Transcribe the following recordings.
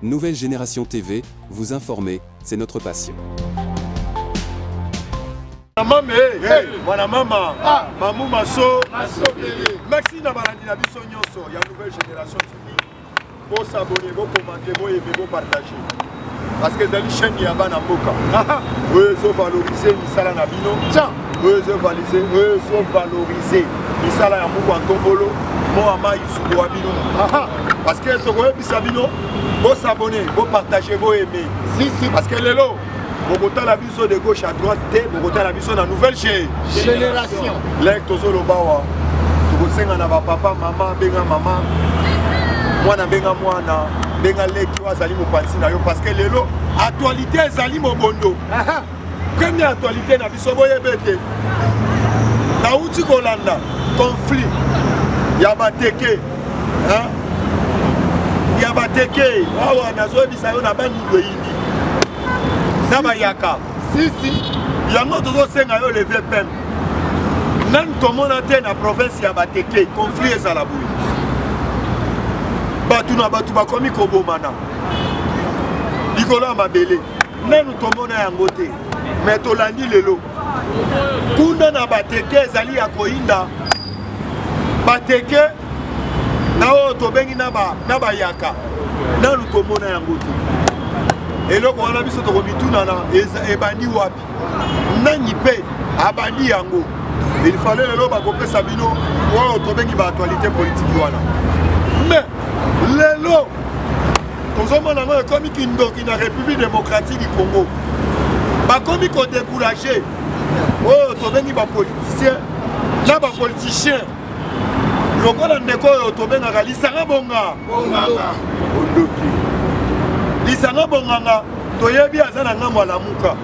Nouvelle Génération TV, vous informer, c'est notre passion. Maman, voilà maman, mamou maso, merci na balandi na biso nyonso ya Nouvelle Génération TV. Pour s'abonner, pour commenter, pour aimer, pour partager. Parce que c'est une chaîne qui a bana mboka. Eux sont valorisés, misala na bino. Eux sont valorisés, misala ya mou antombolo, mo ama isuko wa bino. Parce que tokoye bisabino, pour s'abonner, pour partager, pour aimer. Parce que lelo, Bogota la biso de gauche à droite, Bogota la biso na nouvelle génération. Lek tozo lobawa. Tokosenga na ba papa, maman, benga maman. Mwana benga mwana, benga leki wazali mopanzi na yo parce que lelo actualité ezali mobondo. Première actualité na biso boyebete. Na uti kolanda conflit ya bateke. Hein? Ya bateke. Awa nazo bisa yo na bani loyini. Na bayaka. Si. Yango tozo senga yo lever pem. Nan tomona te na province ya bateke, conflit ezala boui. Batu na batu bakomi kobomana likolo ya mabele nanu tomona yango te me tolandi lelo kunda na bateke ezali ya koyinda bateke na oyo tobengi na bayaka nanu tomona yango te eloko wana biso tokomitunana ebandi wapi nani mpe abandi yango il fallait lelo bakopesa bino oyo tobengi baaktualité politique wana mais lelo tozomona ngo ekomi kindoki na République démocratique du Congo bakomi kodécouragé oyo tobengi bapoliticien na bapoliticien lokola ndeko oyo tobengaka lisanga bonganga lisanga bonganga toyebi aza na ngambo ya lamuka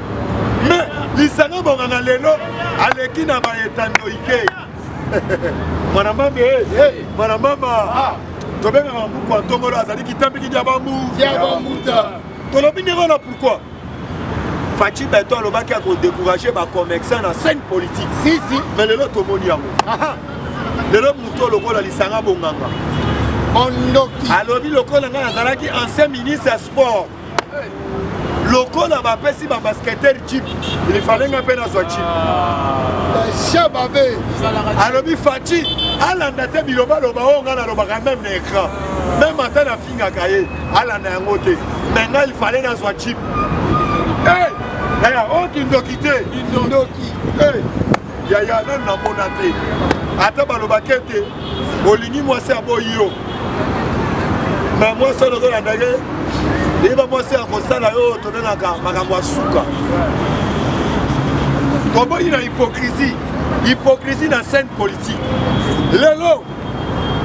mais lisanga bonganga lelo aleki na baetando ike mwana mambe mwana mama tobenga mbuku antombolo azali kitambiki dia bambuta tolobi ndenge wana pourquoi Fachi Beto alobaki akodécourager bacommerçant na scène politique mais lelo tomoni yango lelo mutu lokola lisanga bonganga alobi lokola nga nazalaki ancien ministre ya sport lokola bapesi babasketeur chip il fallait nga mpe nazwa chip alobi Fachi alanda te bilobaloba oyo nga nalobaka même na écran même ata nafingaka ye alanda yango te mais nga il fallait nazwa chip yaya oyo kindoki te yaya nani namona te ata balobaki ete olingi mwasi aboyi yo mais mwasi oyo ozolandaki yeba mwasi ya kosala yo tonenaka makambo ya suka toboyi na hypocrisie na scène politique lelo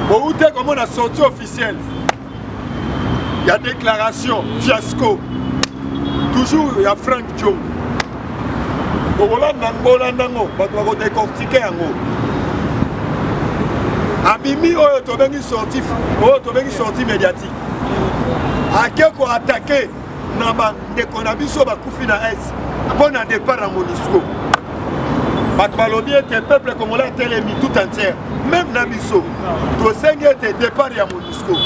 boute komona sortie officielle ya déclaration fiasco toujours ya Frank John okolanda ngolandango bato bakodécortike yango abimi oyo tobengi sortie médiatique ake koatake na bandeko na biso bakufi na es mpo na départ ya MONUSCO bato balobi ete peuple congolais atelemi tout entière même na biso tosengi ete départ ya MONUSCO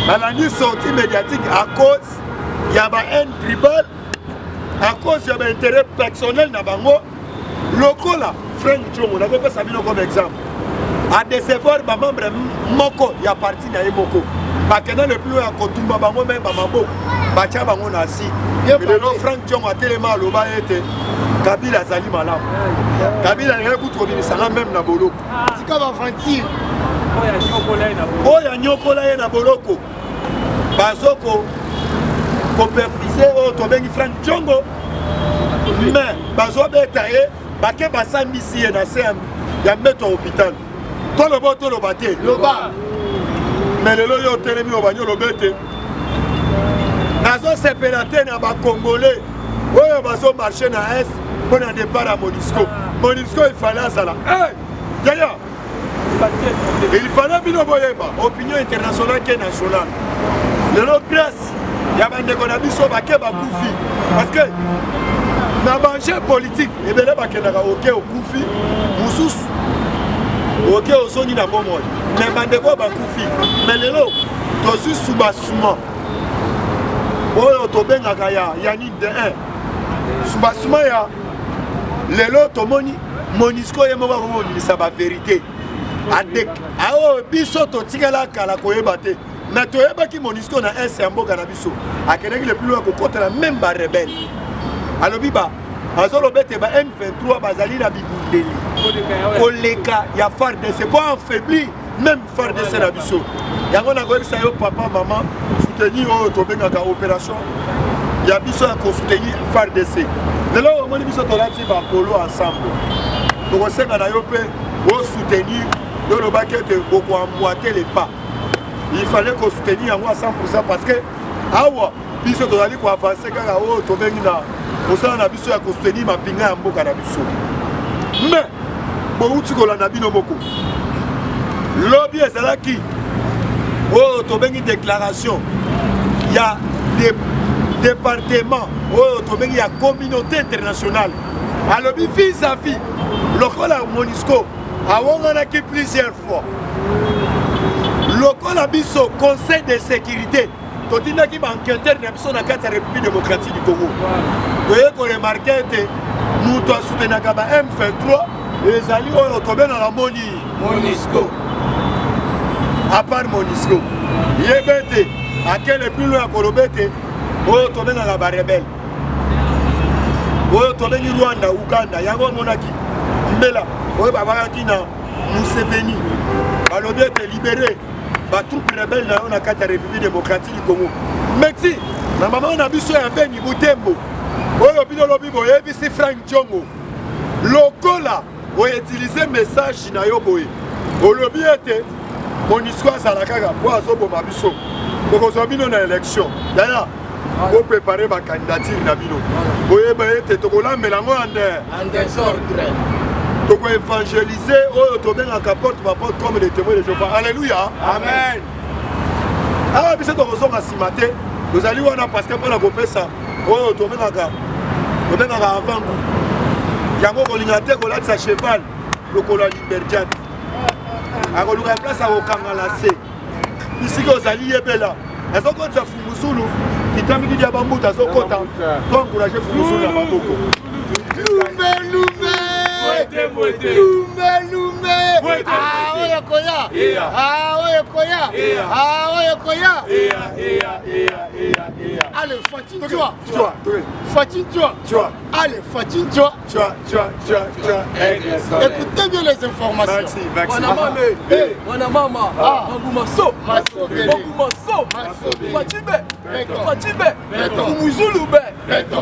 balandi sortie médiatique à cause ya bahaine tribal à cause ya baintérêt personnel na bango lokola Frank Jongo nakopesa bino comme exemple a décevoir bamembre moko ya parti na ye moko bakenda le plus ya kotumba bango me bamaboko batya bango na si lelo Frank Jongo atelema aloba ete Kabila azali malamu Kabila alingi kutu kobimisanga même na boloko tika baventure oyo anyokola ye na boloko bazoko koperfise oyo tobengi Frank Jongo mais bazobeta ye bake basambisi ye na se ya mbeto ya hôpital toloba te mais lelo yo otelemi obanyi olobe te nazosepela te na bacongolais oyo bazomarche na est mpo na départ ya MONUSCO il fallait azala yaya il fallait bino boyeba opinion internationale ke nationale lelo presse ya bandeko na biso bake bakufi parce que na banjeu politique ebele bakendaka oke okufi mosusu ok ozongi na bomoi mais bandeko bakufi mais lelo tozwi subasuma oyo tobengaka ya yani de 1 subasuma ya lelo tomoni Monisco ye moko akomonisa bavérité ao biso totikala kala koyeba te mais toyebaki Monisco na ese ya mboka na biso akendaki le plus loin kokotela même barebele alobi azoloba ete ba M23 bazali na bibundeli koleka ya FARDC po affaibli même FARDC na biso yango nakoyebisa yo papa mama soutenir oyo tobengaka opération ya biso ya kosoutenir FARDC lelo omoni biso tolati bapolo ensemble tokosenga na yo mpe osoutenir yolobaki ete okoamboite les pas il fallait kosoutenir yango à 100% parce que awa biso tozali koavanse kaka oyo tobengi na osala na biso ya kosoutenir mapinga ya mboka na biso mais bouti kolanda bino moko lobi ezalaki oyo tobengi déclaration ya département oyo tobengi ya communauté internationale alobi vis-à-vis lokola Monisco awonganaki plusieurs fois lokola biso conseil de sécurité totindaki baenquêteur na biso na kati ya république démocratique du Congo toye koremarke ete moto asoutenaka ba M23 ezali oyo tobengaka Monisco à part Monisco yebe ete akele plus loin ya koloba ete oyo tobengaka barebele oyo tobengi Rwanda Uganda yango omonaki mbela oyo babakaki na Museveni balobi ete libéré batroupe rebelle na yo na kati ya république démocratique du Congo mexi na mama na biso ya Beni Butembo oyo bino lobi boyebisi Frank Diongo lokola outilize message na yo boye olobi ete Monisco azala kaka po azoboma biso tokozwa bino na élection daya pour préparer ma candidature na bino boyeba ete tokolambela yango en désordre toko évangéliser oyo tobengaka porte par porte comme les témoins de Jéhovah. Alléluia. Amen. Ah biso tokozonga nsima te tozali wana parce que mpona kopesa oyo tobengaka avant yango kolinga te kolatisa cheval lokolo ya Libertiane akoluka place akokangala se bisika ozali yebela azokotisa fungusulu kitamiki dia bambuta azokota to encourager fungusulu na maboko Allez, Fatine-toi. Allez, Fatine-toi. Écoutez bien les informations. Wana mama, Mabumaso, Fatibe, Fumuzulu,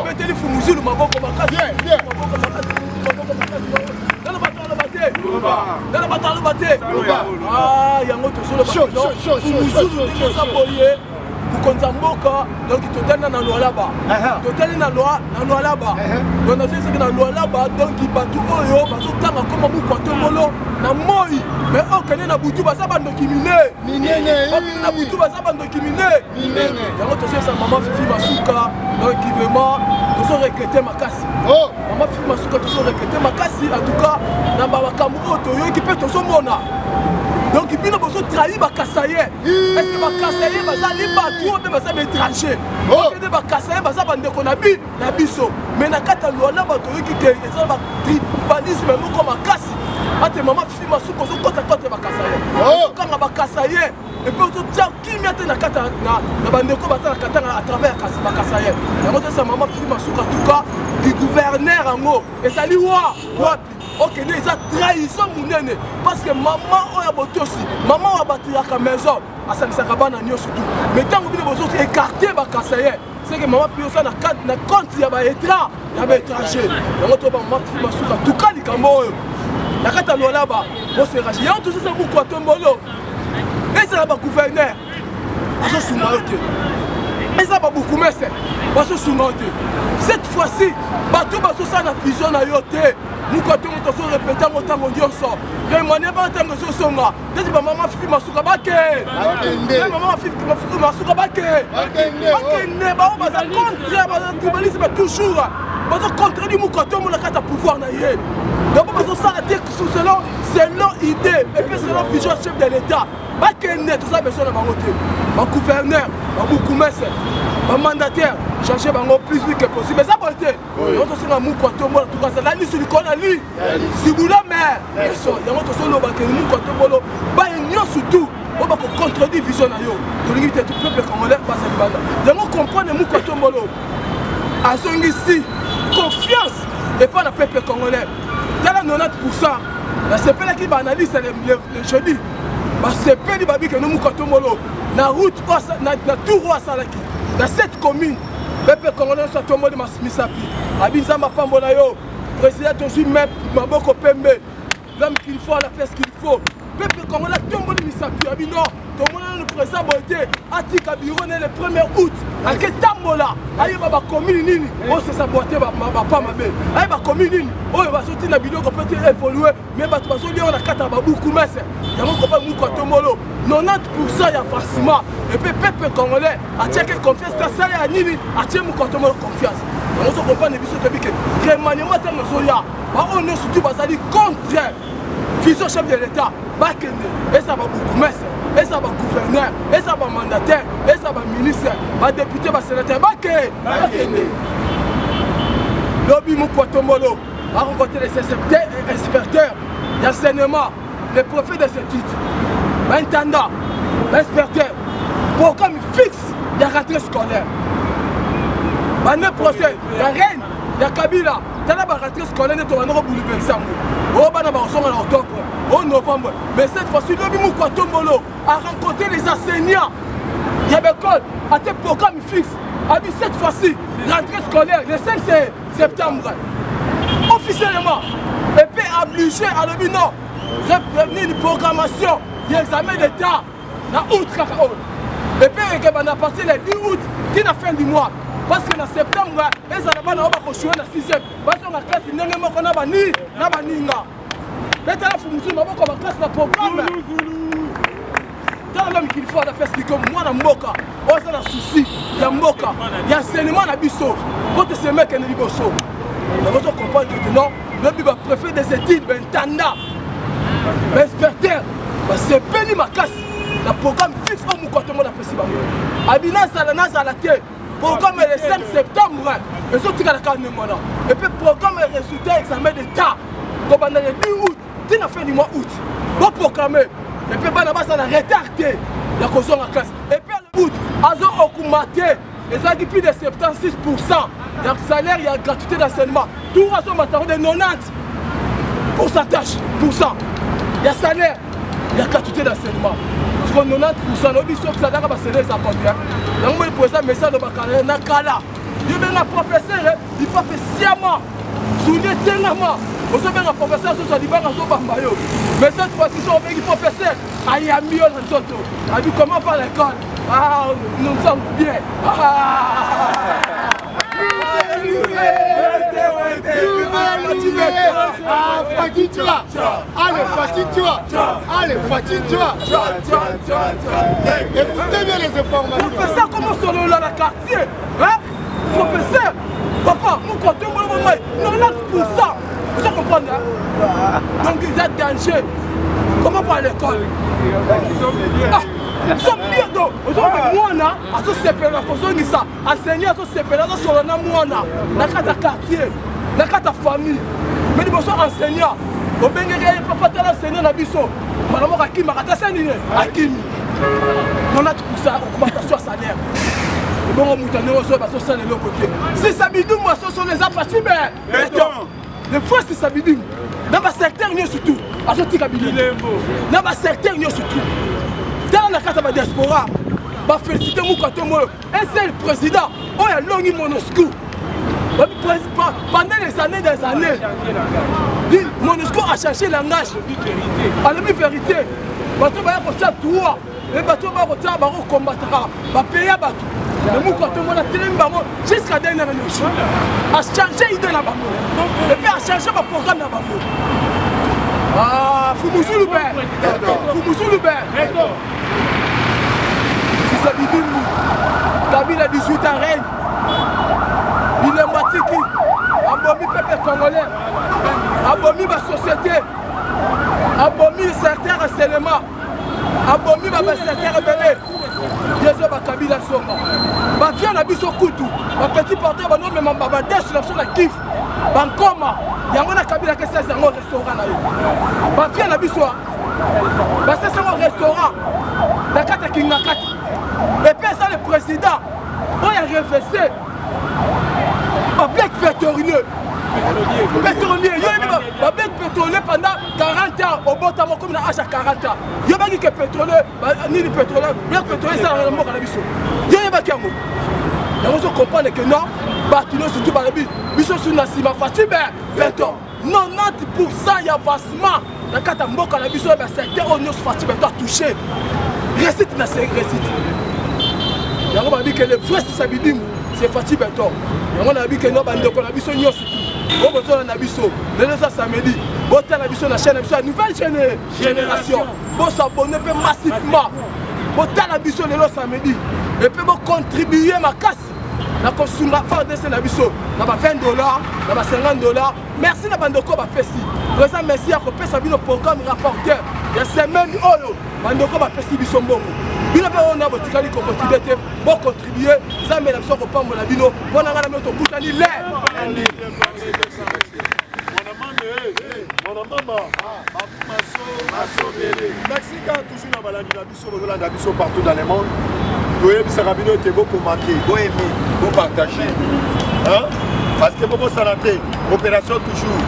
Beteli Fumuzulu, Maboko Makasi. Dans la bataille, ah, yango toujours Bukonzamboka donc totana na loi là-bas totali na loi là-bas donc na sisi na loi là-bas donc batu oyo bazotanga koma mukwato molo na moi mais okene na butu basaba ndokimine minene na butu basaba ndokimine minene yango tosesa maman Fifi Masuka donc vraiment tozo recruter makasi maman Fifi Masuka tozo recruter makasi en tout cas na bakamu oto yo qui peut tozo mona donc bino bozo trahi bakasaye est-ce que bakasaye bazali batu obe bazaba étranger okende bakasaye bazaba ndeko na biso mais na kata lona bato yoki ke eza ba tribalisme moko makasi ate mama Fifi Masuka zo kota bakasaye kanga bakasaye et puis ozo tia kimia te na kata na bandeko bazala katanga à travers bakasaye yango te mama Fifi Masuka en tout cas du gouverneur ango ezali wapi ok, il y a trahison monene parce que maman a botosi, maman a battu la maison, à Sansakabana surtout. Mais tant que vous avez écarté Bakasaye, c'est que maman puis ça na compte il y a étranger, il y a étranger. Et on trouve maman Fifi Masuka tout cas les Cambo. La carte à là-bas, on s'est racheté. Il y a tout ça pour Tombolo. Et c'est là-bas gouverneur. On se soumaote. Et ça va beaucoup mais c'est. On se soumaote. Cette fois-ci, bateau bateau ça na vision na yote. Nous quand on se répète en temps on dit on sort. Rémoné pas en temps de songa. Dès que maman Fifi Masuka baké. Maman Fifi Masuka baké. Baké ba on va contre ba tribalisme toujours. Ba contre du mukato mon la carte pouvoir na yé. bango bazosala te selon idée et puis selon vision chef de l'état bakende toza besoin na bango te bagouverneur babukumese bamandataire changer bango plus vite que possible eza boye te yango tosenga mukwatombola tukazala lisu likolo na li sibula maire yango tosolobakeni mukwatombola baye nyonso tu oyo bakocontredire vision na yo tolingi te peuple congolais bazali banda yango comprendre mukwatombola azongisi confiance epai na peuple congolais tala 90% nasepelaki baanalyse le jeudi basepeli babike no mukwatombola na route na tour oyo asalaki na cette commune peuple congolais nyonso atomboli misapi abi nzambe apambola yo président tozwi maboko pembe l'homme qu'il faut à la place qu'il faut peuple congolais atomboli misapi abi non tomona le président boye te atika biro ne le 1er août aketambola ayeba bacommune nini oyo sesaboite bapa mabe ayeba commune nini oyo bazoti na biloko peut évoluer mais bato bazoliona na kati ya babuku mese yango kopa mukwatombola 90% ya avancement et puis peuple congolais atiaki confiance tasala ya nini atie mukwatombola confiance yango so comprendre biso tobike remaniement ntango ezoya baoyo nyonso tu bazali contre vision chef de l'état bakende eza babukumese eza bagouverneur eza bamandataire eza baministre badepute basénateur bakende lobi mukwatombola barencontre les inspecteurs d'enseignement les préfets des études intendant l'inspecteur programme fixe de rentrée scolaire bane procès ya reine ya kabila tala rentrée scolaire nde tobandako bouleverse yango oyo bana bakosonga na octobre au novembre mais cette fois-ci lobi mukwatombola a rencontré les enseignants ya bécole ate programme fixe abi cette fois-ci rentrée scolaire le 5 septembre officiellement et puis obligé à lobi non une programmation l'examen d'état na août kaka oyo et puis ekebana partir le 10 août ti na fin du mois parce que na septembre ezala bana oyo bakoshue na 6e bazonga classe ndenge moko na baninga betala fumusu maboko baklasse na programme tala l'homme qu'il faut na place kiko mwana mboka oyo aza na souci ya mboka ya enseignement na biso po tesemekende liboso yango tocomprendre que non lobi bapréfet des études baintendant bainspecteur basepeli makasi na programme fixe oyo mukwatombola apesi bango abi nazala te programme le 5 septembre ezotikalaka ndenge wana et puis programme résultat examen d'état kobanda le 10 août tina fin du mois août boproclame et puis bana bazala retard te ya kozonga classe et puis le août azo-okuma te ezalaki plus de 76% ya salaire ya gratuité d'enseignement tout azomatako de 90% ya salaire ya gratuité d'enseignement parce que 90% lobi soki salaka basalaire eza combien yango moi président message lobaka na kala yo benga professeur lipape siama soulie tengama ozobenga professeur soso libanga azobamba yo mais cette fois-ci so obengi professeur ayambi yo na nzoto abi comment va l'école nous sommes bien Fatine-toi. Allez, fatine-toi. Allez, fatine-toi. Écoutez bien les informations. Professeur, comment sont là la quartier? Hein? Professeur, papa, mon côté, mon 90%. Vous comprenez? Donc, il y a danger. Comment va l'école? Ils sont bien donc. Aujourd'hui, moi, je suis séparé. Je suis enseigné, je suis séparé. Je suis séparé. Dans le quartier, dans la famille. Mais ils sont enseignants. Au Bengué, papa, tu es enseignant dans Bisso. Madame Hakim, Hakim. 90% augmentation de salaire. Et bon, on va de l'autre côté. Si ça me dit, moi, ce sont les affachés, mais. Les fois, c'est ça me dit. Dans ma secteur, il y a surtout. Dans ma secteur, il y a surtout. Dans la carte de la diaspora, je félicite Mukwatombola. Et c'est le président. Oh, il y a Longi Monusco. Pendant des années, Monusco a cherché le langage. À la vérité, bateau va faire droit. Les bateaux vont combattre. Va payer à bateau. Le Mukwatombola jusqu'à la dernière minute. A changé l'idée là-bas. Et puis a changé mon programme là-bas. Ah, Fumusu Loubert. C'est ça, Bidimou. Kabila 18 ans règne. Il est Matiki. Un bon peuple congolais. abomi basociété, abomi certains harcèlement, abomi baserteur ebele yezo bakabila songa bafia na biso kutu bapetit porteur banomema babadesu na biso na kifu bankoma yango na kabila ke sasa yango restaurant na yo bafia na biso basesa yango restaurant na kati ya kingakati epuis eza le président oyo arefese bablek pétrolier pétrolier yoyebi bablek pétrolier pendant 40 ans obotama comme na âge ya 40 ans yobaki ke pétrolier nini pétrolier blek pétrolier esalaka na mboka na biso yoyebaki yango yango ozo comprendre que non bato nyonso tu balobi biso su na nsima fati be beton 90% ya avancement na kati ya mboka na biso oyo basecteur oyo nyonso fati beton atouché récite na récite yango babi ke le vrai sisabilimu c'est fati beton yango nayebi ke no bandeko na biso nyonso oyo bozala na biso lelo eza samedi botala biso na chaîne na biso ya nouvelle génération bosabone mpe massivement botala biso lelo samedi epe bocontribue makasi na kosunga fardese na biso na ba $20 na ba $50. Merci na bandeko bapesi président merci ya kopesa bino programme rapporteur ya semaine oyo bandeko bapesi biso mbongo bino mpe oyo na botikali kocontribue te bocontribue nzambe na biso kopambola bino mpo na ngai na bino tokutani le merci quand toujours na balandi na biso bozolanda biso partout dans le monde toyebisaka bino ete bokomake boaime bopartage parce que bobosala te opération toujours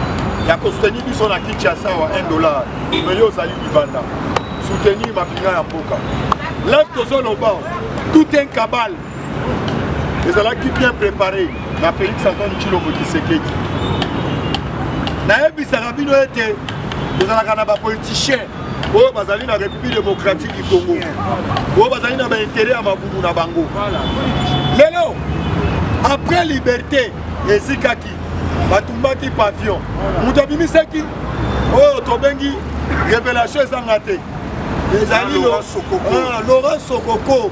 ya kosoutenir biso na Kinshasa wa $1 mais yo ozali libanda soutenir mapinga ya mboka là tozoloba tout un cabal ezalaki bien préparé na Félix Antoine Tshilombo Tshisekedi nayebisaka bino ete tozalaka na bapoliticien oyo bazali na République démocratique du Congo oyo bazali na baintérêt ya mabumu na bango lelo après liberté ezikaki batumbaki pavillon moto abimisaki oyo tobengi révélation ezanga te ezali Laurent Sokoko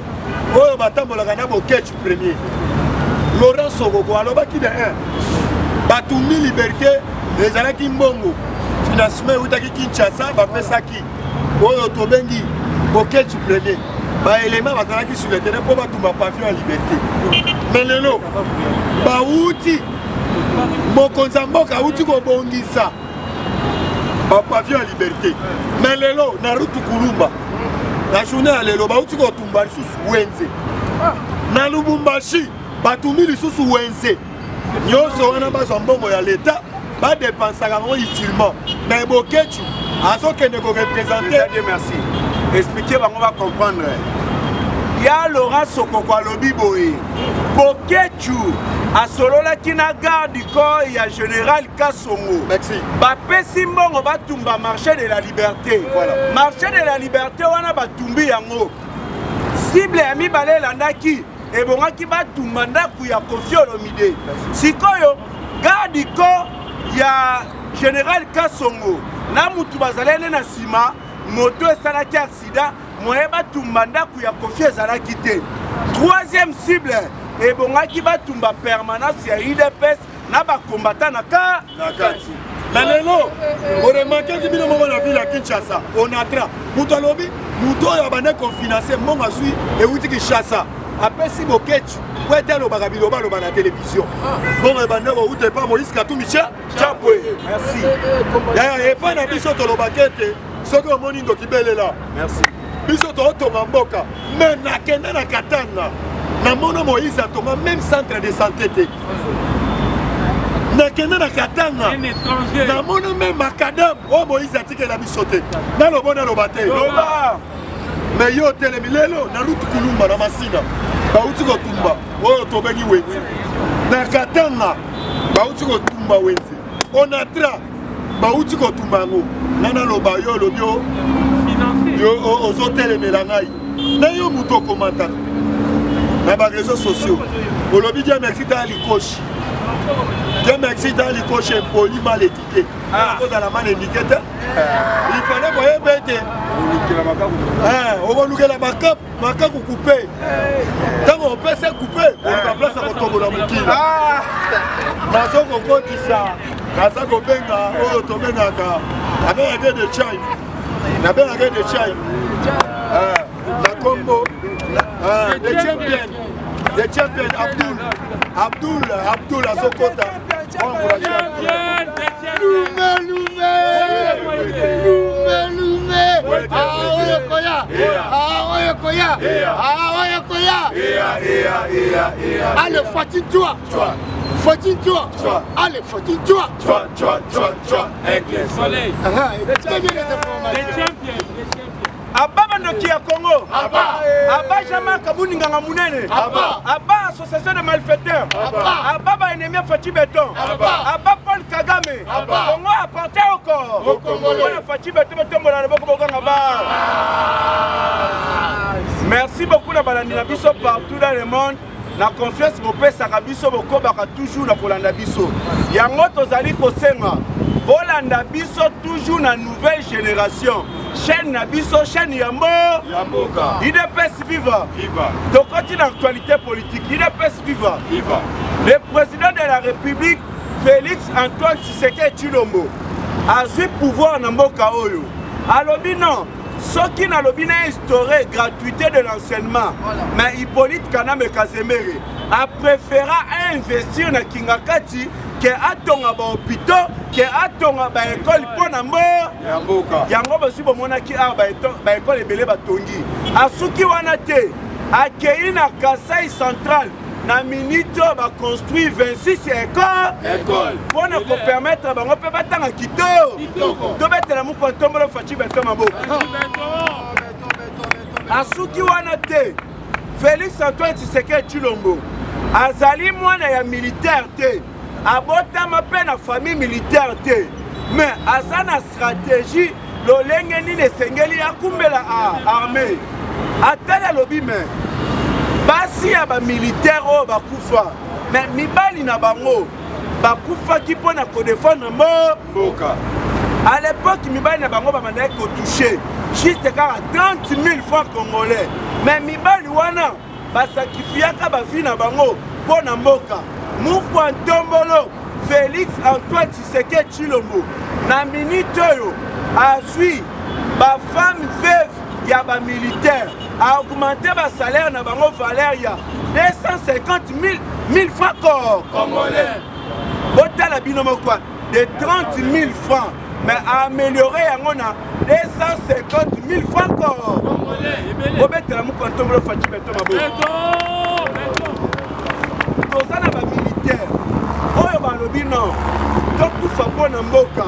oyo batambolaka na boketu premier Laurent Sokoko alobaki de 1 batumbi liberté ezalaki mbongo financement eutaki Kinshasa bapesaki oyo tobengi boketu premier baélément bazalaki sur le terrain mpo batumba pavillon ya liberté mais lelo bauti mokonzi ya mboka auti kobongisa bapavillon ya liberté mais lelo na rutu kulumba na journée ya lelo bauti kotumba lisusu wenze na lubumbashi batumbi lisusu wenze nyonso wana bazwa mbongo ya leta badépensaka yango utilement mais boketu azokende koreprésente. Merci. Expliquez bango va comprendre. Ya Laurent Sokoko alobi boye boketu asololaki na garde du corps ya général Kasongo. Merci. Bapesi mbongo batumba marché de la liberté. Voilà. Marché de la liberté wana batumbi yango cible ya mibale elandaki ebongaki batumba ndaku ya Koffi Olomide. Sikoyo garde du corps ya général Kasongo na mutu bazalene na sima moto esalaki accident moye batumba ndaku ya Koffi ezalaki te. Troisième cible ebongaki batumba permanence ya UDPS na bakombata na kati. Mais lelo oremakaki bino moko na ville ya Kinshasa onatra mutu alobi mutu oyo abande kofinanse mbongo azwi euti Kinshasa apesi boketu po ete alobaka biloba aloba na télévision mbongo ebande kouta epa Moïse Katumbi Chapwe. Merci yaya epai na biso tolobaki ete soki omoni ndoki belela biso tootonga mboka me nakende na Katanga na mono Moïse atonga même centre de santé te nakende na Katanga na mono même makadam oyo Moïse atikela biso te nalobo naloba te mais yo telemi lelo na rutu kulumba na masina bauti kotumba oyo tobengi wenze na Katanga bauti kotumba wenze onatra bauti kotumba yango nana loba yo lobi yo ozotelemela ngai na yo mutu okomata na baréseaux sociaux olobi dia merci ta likoshi dia merci ta likoshi impoli mal étiqué ozala mal indiqué te il fallait koyeba ete okolukela makaku coupe ntango opesa coupe oluka place ya kotombola mokili nazokokotisa naza kobenga oyo tobengaka nabengaka de chai nabengaka de chai na kombo the champion Abdul azokota allez fatine-toi fatine-toi allez fatine-toi avec le soleil Abba Noki à Congo, Abba Jama Kabouni Nganga Mounene, Abba Association de malfaiteurs, Abba ennemi Fati Béton, Abba Paul Kagame, Congo appartient au corps, Fati Béton, merci beaucoup na balandi biso partout dans le monde. La confiance mon père Sarabiso Boko baka toujours na Kolanda biso. Yango tozali kosenga. Bolanda biso toujours na nouvelle génération. Chaîne Nabiso, chaîne Yambo, IDPS viva. Donc quand il y a l'actualité politique, IDPS viva. Le président de la République, Félix Antoine Tshisekedi Tshilombo, a eu pouvoir dans Mboka Oyo. Alors non, ceux qui n'ont pas instauré gratuité de l'enseignement, mais Hippolyte Kaname Kazemere a préféré investir dans Kingakati que atonga ba hôpital que atonga ba école pona mbo yango basi bomonaki ba école ebele batongi asuki wana te akei na Kasai central na minito ba construire 26 écoles pona ko permettre bango pe batanga kitoko to betela mu ko tombolo fachi beto maboko asuki wana te Félix Antoine Tshisekedi Tshilombo azali mwana ya militaire te abotama pe na famille militaire te mais aza na stratégie lolenge nini esengeli akumbela armée atali alobi me basi ya bamilitaire oyo bakufa mais mibali na bango bakufaki mpo na kodefendre mboka à l'époque mibali na bango bamandaki kotouche juste kaka 30 000 francs congolais mais mibali wana basakifiaka bavi na bango mpo na mboka Moukouan Tombolo, Félix Antoine Tshisekedi Tshilombo, na minute oyo, a sui, ba femme veuve, ya ba militaire, a augmenté ba salaire na bango valeur ya 250 000 francs congolais. Bota la binomo quoi, de 30 000 francs, mais a amélioré yango na 250 000 francs congolais. Obete la Moukouan Tombolo Fati Beto Mabo. Tozana ba militaire oyo balobi non tokufa mpona mboka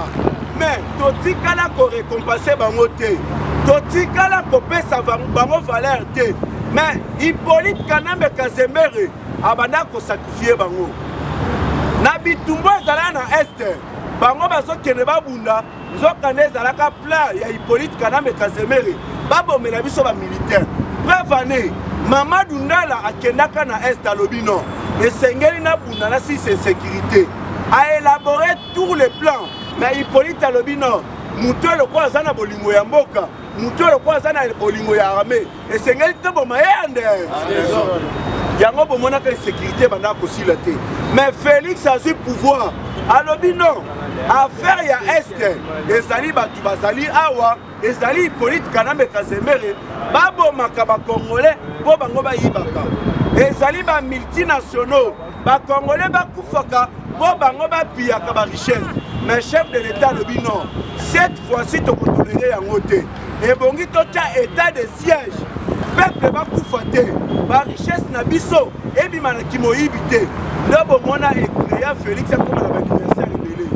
mais totikala korécompense bango te totikala kopesa bango valeur te mais Hippolyte Kanambe Kazemere abanda kosakrifie bango na bitumbu ezala na este bango bazokende babunda nzokande ezalaka plan ya Hippolyte Kanambe Kazemere babomela biso bamilitaire preuve ane Mamadou Ndala akendaka na este alobi non esengeli na bunda na si sécurité a élaboré tous les plans mais Hippolyte alobi non muto lokwa aza na bolingo ya mboka muto lokwa aza na bolingo ya armée esengeli te boma yande yango bomonaka insécurité banda kosila te mais Félix azwi pouvoir alobi non affaire ya este ezali bato bazali awa ezali Hippolyte Kanambe Kazemere babomaka bakongolais mpo bango bayibaka ezali ba multinationaux ba congolais bakufaka mpo bango bapiyaka ba richesse mais chef de l'état lobi non cette fois-ci tokotolere yango te ebongi totia état de siège peuple bakufa te ba richesse na biso ebima na kimoyibi te nde bomona ekrea Félix akoma na baadversaire ebele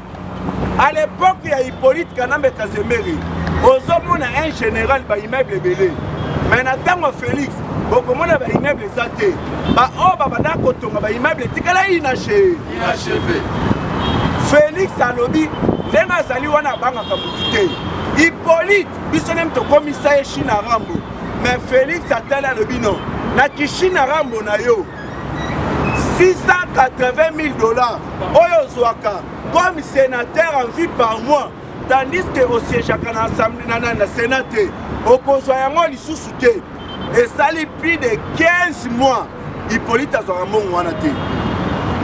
à l'époque ya Hippolyte Kanambe Kazemere ozomona un général ba immeuble ebele mais na ntango Félix bokomona ba immeuble eza te ba oyo babanda kotonga ba immeuble etikala inachevé Félix alobi ndenge azali wana abangaka motu te Hippolyte biso nemi tokomisa ye Chine Rambo mais Félix atali alobi non na kishine Rambo na yo 680 000 $, oyo ozwaka comme sénateur en vie par mois tandis que osiégeaka na assemblée na sénat te okozwa yango lisusu te esali plus de 15 mois Hippolyte azwaka mbongo wana te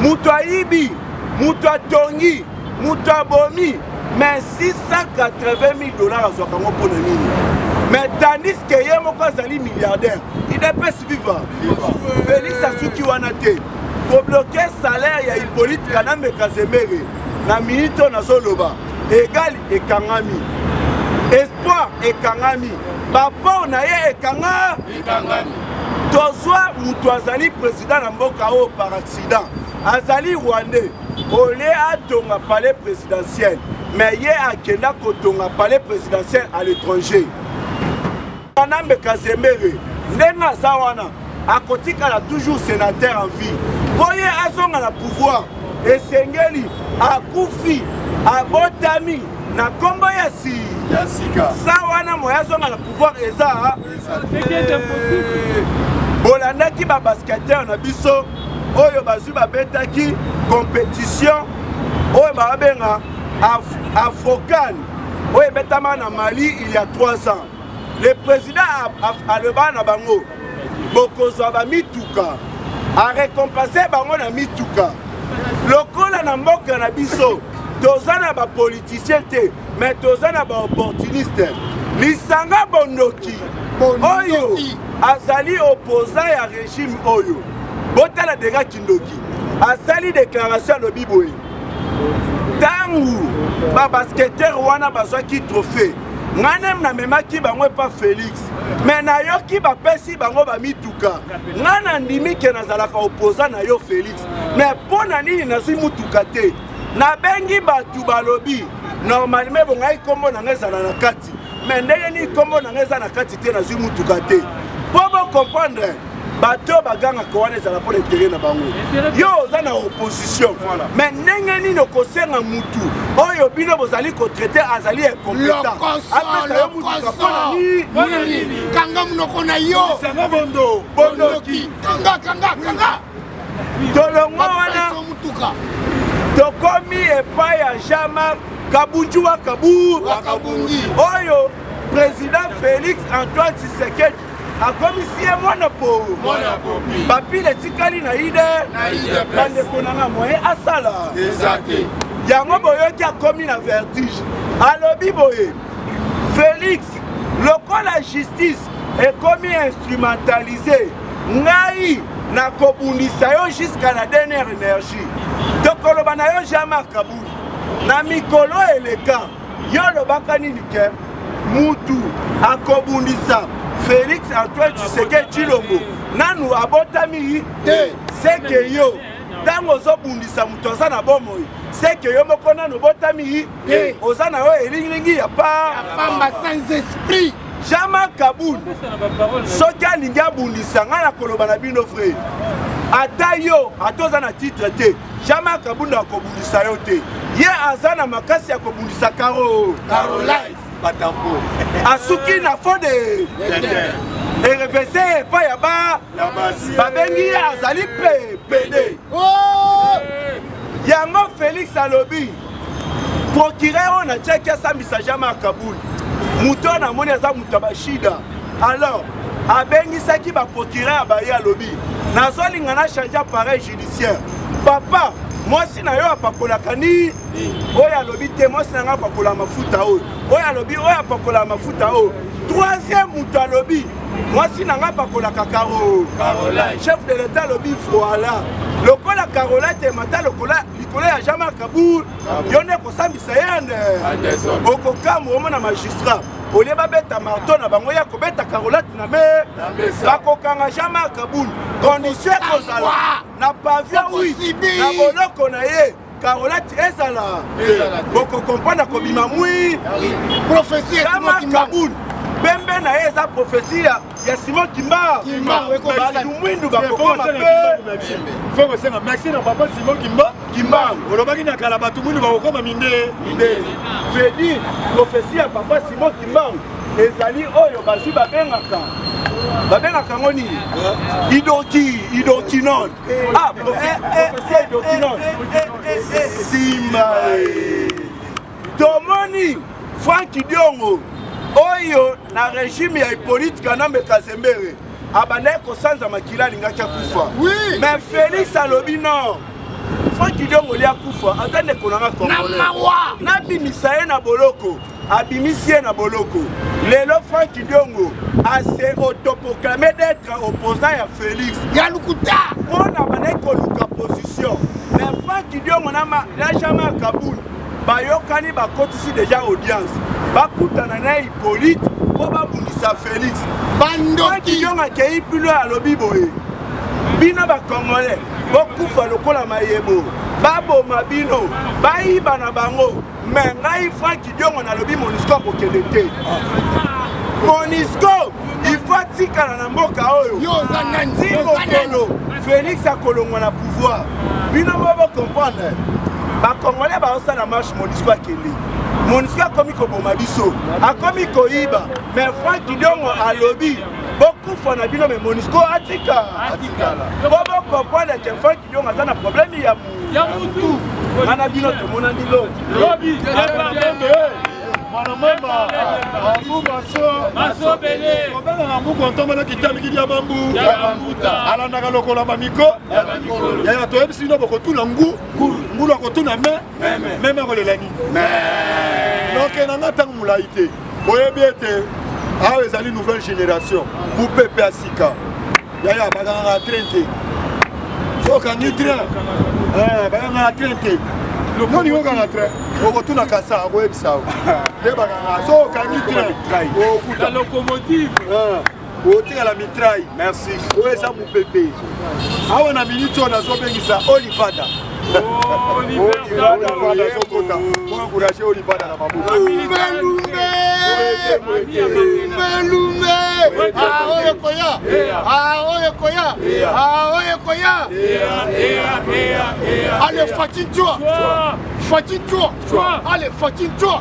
moto ayibi moto atongi moto abomi mais 680 000 $ azwaka ngo mpona nini. Mais tandis que ye moko azali milliardaire, il dépêche vivre. Félix asuki wana te. Pour bloquer salaire ya Hippolyte Kanambe Kazemere na minute nazoloba égal ekangami. Espoir ekangami. Papa na ye ekangami. Tozwa mutu azali président na mboka o par accident. Azali Rwandais. Olé atonga palais présidentiel. Mais ye akenda kotonga palais présidentiel à l'étranger. Kanambe Kazemere ndenga aza wana akotikala toujours sénateur en vie. Boye azonga na pouvoir esengeli akufi abotami na kombo ya sika. Sa wana moya azonga na pouvoir eza bolandaki ba basketteur na biso oyo bazwi babetaki compétition oyo babenga Afrocan oyo betama na Mali il y a 3 ans. Le président a le ban na bango bokozwa ba mituka a récompensé bango na mituka lokola na mboka na biso toza na ba politicien te mais toza na ba opportuniste. Lisanga Bondoki oyo azali opposant ya régime oyo botala dega Kindoki azali déclaration le biboye tangu ba basketteur wana bazwaki trophée ngane na memaki bango pa Félix mais na yo ki ba pesi bango ba mituka ngana ndimi ke nazalaka opposant na yo Félix mais pona nini nazwi mutuka te na bengi batu balobi normalement bongai kombo na ngezala na kati mais ndenge ni kombo na ngeza na kati te nazwi mutuka te pour comprendre bato baganga ko wana ezala pour l'intérêt na bango yo oza na opposition mais ndenge nini okosenga mutu oyo bino bozali ko traiter azali incompétent kanga munoko na yo sanga bondoki kanga tolongo wana tokomi epai ya Jean-Marc Kabunju wa Kabungi oyo président Félix Antoine Tshisekedi akomisie mwana po papi le tikali na ide bandeko nanga moye asala yango boyoki akomi na vertige alobi boye Félix lokola justice ekomi instrumentalisé ngai na kobundisa yo jusqu'à la dernière énergie tokoloba na yo Jean-Marc Kabungi na mikolo eleka yo lobaka nini ke mutu akobundisa Félix Antoine Tshisekedi Tshilombo nanu abotami seke yo tango zobundisa mutu aza na bomoi seke yo moko nanu botami oza na yo elingi ya pamba sans esprit. Jean-Marc Kabungi soki alingi abundisa ngai na koloba na bino frère ata yo atoza na titre te Jean-Marc Kabungi akobundisa yo te ye aza na makasi ya kobundisa Caroline Batambo asuki na fode RVC epai ya babengi ye azali pede yango Félix alobi procureur oyo na tiaki asambisa Jean-Marc Kabungi mutu oyo namoni aza mutu ya bashida alors abengisaki baprocureur baye alobi nazolinga na change appareil judiciaire papa mwasi na yo apakolaka ni oyo alobi te mwasi na nga apakola mafuta oyo alobi oyo apakola mafuta oyo troisième mutu alobi mwasi na nga apakolaka Caroline chef de l'état alobi voilà lokola Caroline te mata likolo ya Jean-Marc Kabungi yo nde kosambisa ye okokamu omo na magistrat olie babeta marteau na bango ya kobeta Caroline na bakokanga Jean-Marc Kabungi condition ekozala na pavillon na boloko na ye Caroline ezala bokokomprendre kobima mwi Jean-Marc Kabungi bembe na ye eza prophétie ya Simon Kimba mwindu bakokoma faut que c'est merci na papa Simon Kimba olobaki na kala batu mwindu bakokoma minde je dis prophétie ya papa Simon Kimba ezali oyo bazwi babengaka ngo nini idoki non prophétie idoki non simba tomoni Frank Diongo oyo na régime ya Hippolyte Kanambe Kazemere abandaki kosanza makila alingaki akufa mais Félix alobi non Franck Kidiongo lia kufa atende konanga congolais na bimisa ye na boloko abimisi ye na boloko lelo Franck Kidiongo a se autoproclamé d'être opposant à Félix Yalukuta mpona bane koluka position mais Franck Kidiongo na jamais à Kaboul bayokani bakotisi déjà audience bakutana na Hippolyte po babundisa Félix Franck Kidiongo akei pilo ya lobi boye bino bakongolais bokufa lokola mayebo baboma bino bayiba na bango mais ngai Franck Kidiongo na lobi MONUSCO akokende te MONUSCO il faut tikala na mboka oyo mokolo Félix akolongwa na pouvoir bino bobo comprendre bakongolais baosala marche MONUSCO akende MONUSCO akomi koboma biso akomi koyiba mais Franck Kidiongo alobi bokufa na bino mais MONUSCO atikala bobo comprendre que Franck Kidiongo aza na problème ya mutu ngana bino tomonani lobi Mwanamama, Amu Maso Bele. Obena na muko ntomana kitami kidia bambu. Ala na kaloko la mamiko. Ya to ebisi no boko tuna ngulu ko tuna me ko le lani. Donc na ngata ngulaite. Boyebiete awe zali nouvelle génération. Bu pepe asika. Ya baganga 30. So kan ni train. Baganga 30. Non il va rentrer. On retourne à Kassa, on va ça. Les bagages. So quand il train. La locomotive. On tire à la mitraille. Merci. Où est ça mon pépé? Ah on a minute on a zobé ça Olivada. Olivada Zokota. Pour encourager Olivada na mabuka. Allez, fatine-toi. Allez, fatine-toi.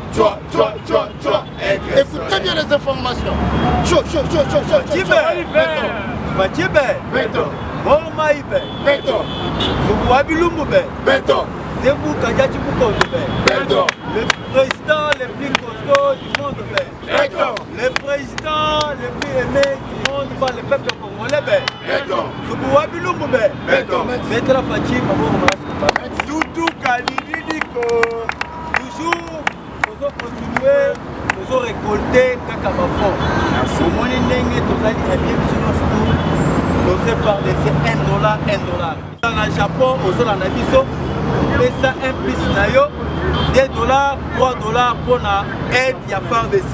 Écoutez bien les informations. Le président le plus costaud du monde, le président le plus aimé du monde par le peuple congolais, Toutou Kalididiko, toujours nous continuer, nous récolter Kakabafon. Merci. Au moins, nous allons par les $1. Dans le Japon, aux Olabiso, ça implique $2, $3 pour l'aide à FARDC.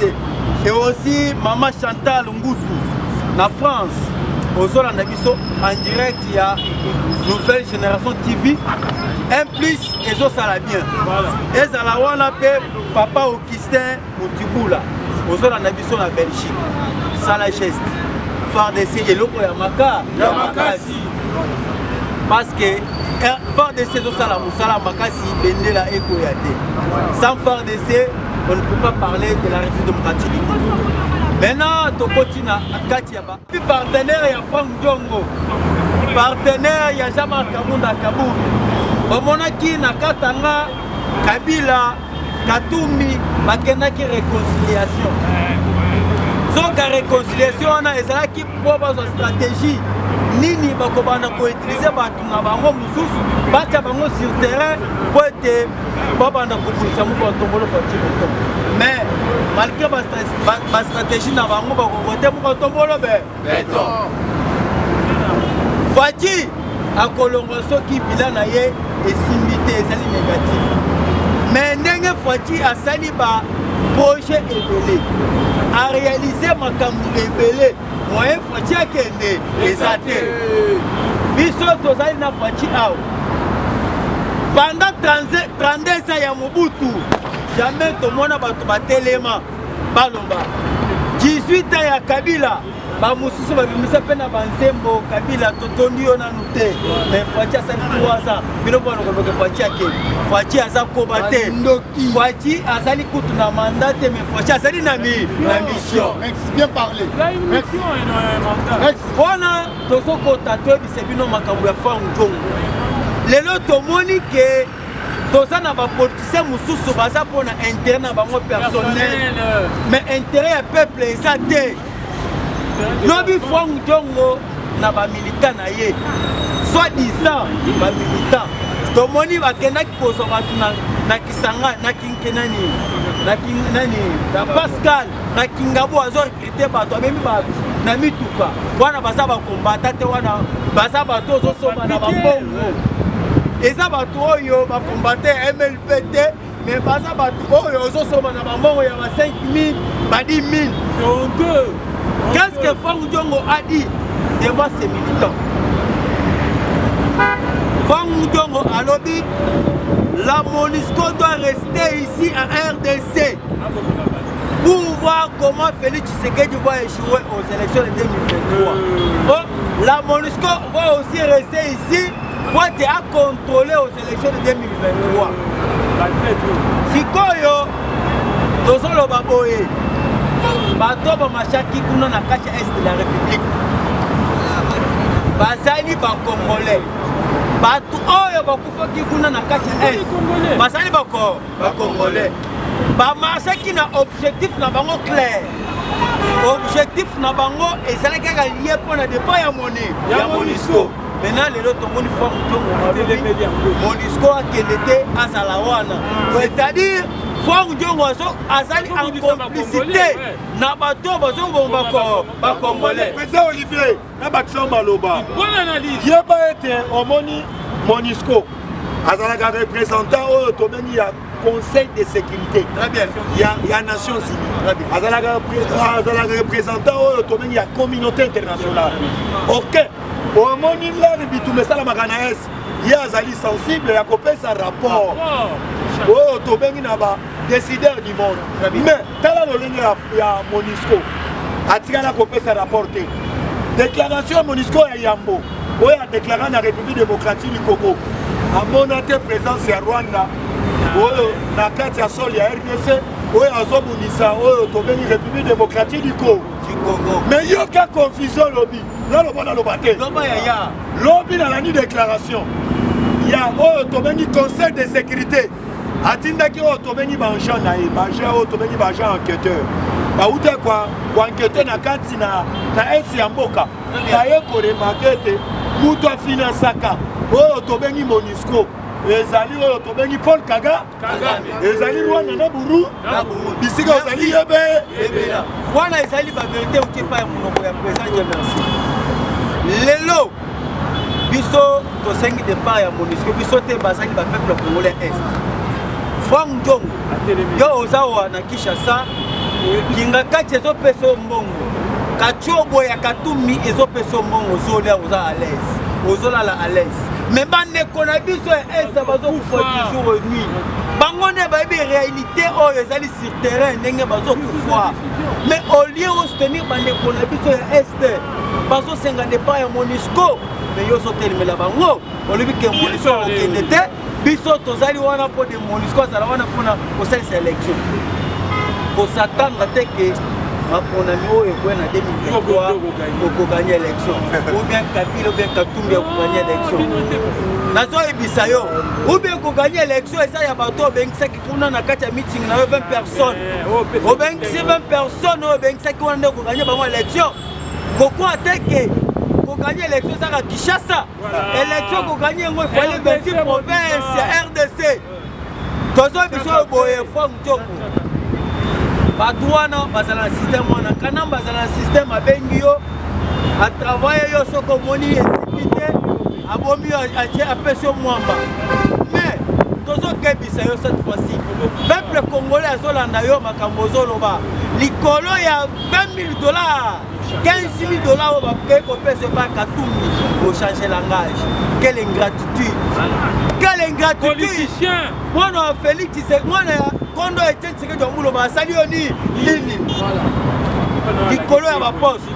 Et aussi Maman Chantal Ngutu, en France, aux Olabiso, en direct, il y a Nouvelle Génération TV. Un plus, et ça la bien. Et ça la wana pe Papa Augustin Moutibula. Aux Olabiso en Belgique. Ça la geste. FARDC et l'autre Yamaka. Parce que FARDC Zosala Moussala Makasi Bendela Ekoyate. Sans FARDC, on ne peut pas parler de la République démocratique du Congo. Maintenant, Tokoti à Katiaba. Puis partenaire, il y a Franck Diongo. Partenaire, il y a Jamal Kamunda Kaboul. Omonaki Nakatanga, Kabila, Katumbi, Bakenaki réconciliation. Donc la réconciliation, on a qui pour une stratégie. Nini bakobana ko utiliser batu na bango mususu bacha bango sur terrain pour être babana ko bulisa mu ko tombolo fatiko mais malgré ba stratégie na bango ba ko voter mu ko tombolo beto Fati akolongo soki bilana ye esimité ezali négatif mais ndenge Fati asali ba projet ebele a réaliser makambo ebele moyen Fati akende ezate biso tozali na Fati awo pendant 32 ans ya Mobutu jamais tomona bato batelema baloba 18 ans ya Kabila bamususu babimisa pe na banzembo Kabila totondi yo nanu te mais Fati asali 3 ans bino bwana koboke Fati akende Fati aza kobate Fati azali kutu na mandat te mais Fati azali na mission. Merci, bien parlé. Merci. Wana tozokota toyebisa bino makambo ya Franck Diongo lelo tomoni ke toza na bapoliticien mosusu baza mpona intérêt na bango personnel mais intérêt ya peuple eza te lobi Franck Diongo na bamilitant na ye soi-disant bamilitant tomoni bakendaki kozwa bato na Kisanga na kinkenani na Pascal na Kingabo azorekrite bato amemi bato na mituka wana baza bakombata te wana baza bato ozosomba na bambongo eza bato oyo bakombate MLP te mais baza bato oyo ozosomba na bambongo ya ba 5 000 ba 10 000. Qu'est-ce que Fang Diongo a dit devant ses militants? Fang Diongo a lobby, la MONUSCO doit rester ici à RDC pour voir comment Félix Tshisekedi va échouer aux élections de 2023. La MONUSCO va aussi rester ici pour être contrôler aux élections de 2023. Sikoyo, Dozolo Baboye. Bato bamashaki kuna na kati est de la République bazali ba Congolais bato oyo bakufaki kuna na kati est bazali ba Congolais bamashaki na objectif na bango clair objectif na bango ezali kaka lié pona départ ya MONUSCO maintenant lelo tomoni forme to MONUSCO akende te azala wana c'est-à-dire Fang Diongo azali en complicité na bato bazobomba ba Congolais. Président Olivier, na baction maloba. Bonne analyse. Yeba ete omoni MONUSCO azalaka représentant au tomeni ya Conseil de sécurité. Très bien. Il y a Nations Unies. Très bien. Azalaka représentant au tomeni ya communauté internationale. OK. Omoni la bitumesala makana es. Il y a azali sensible ya kopesa rapport. Oh, tobengi na ba décideur du monde. Mais tala lolenge ya MONUSCO atikala kopesa rapporter déclaration MONUSCO ya Yambo oyo a déclaré na République démocratique du Congo amona te présence ya Rwanda oyo na kati ya sol ya RDC oyo azobunisa oyo tobengi République démocratique du Congo. Mais yo ka confusion lobby lolo bona lobate lobby na la ni déclaration ya oyo tobengi Conseil de sécurité atindaki oyo tobengi baagent na ye baagent oyo tobengi baagent enquêteur bauta enquêteur na kati na esi ya mboka baye koremake ete mutu afinansaka oyo tobengi MONUSCO ezali oyo tobengi Paul Kagame ezali Rwanda na Burundi bisika ezali yebe wana ezali bavérité okepa ya monoko ya président Jamersi lelo biso tosengi départ ya MONUSCO biso te bazali bapeuple congolais est Fang Diongo yo ozawa na Kinshasa kinga kati ezopesa mbongo kachobo ya Katumbi ezopesa mbongo ozolia oza à l'aise ozolala à l'aise mais bandeko na biso esa bazokufa toujours nuit bango nde bayebi réalité oyo ezali sur terrain ndenge bazokufa mais au lieu ostenir bandeko na biso ya este bazosenga départ ya MONUSCO mais yo ozotelemela bango olobi ke MONUSCO okende te biso tozali wana po de MONUSCO azala wana mpona kosalisa élection kosatanga te ke maponami oyo ekoya na 2023 okoganya élection ou bien Kabila ou bien Katumbi okoganya élection nazoyebisa yo ou bien okoganya élection eza ya bato obengisaki kuna na kati ya meeting na yo 20 personnes obengisi 20 personnes oyo obengisaki wana nde okoganya bango élection kokoa te ke gagner l'élection à Kinshasa. L'élection pour gagner, il fallait 26 provinces à RDC. Tous les gens qui ont fait Batouana, basala système wana kana basala système abengio a travailler yo soko moni esipité abomi a peso mwamba. Mais tozo kebisa yo cette fois-ci. Peuple congolais azolanda yo makambo zoloba. Likolo ya $20,000, $15,000 au payer pour payer ce bac à Katumbi pour changer langage. Quelle ingratitude! Quelle ingratitude! Politicien! Moi, non, Félix, c'est moi, quand on était c'est que tu as voulu salut Oni, Lini. Nicolo à ma poste.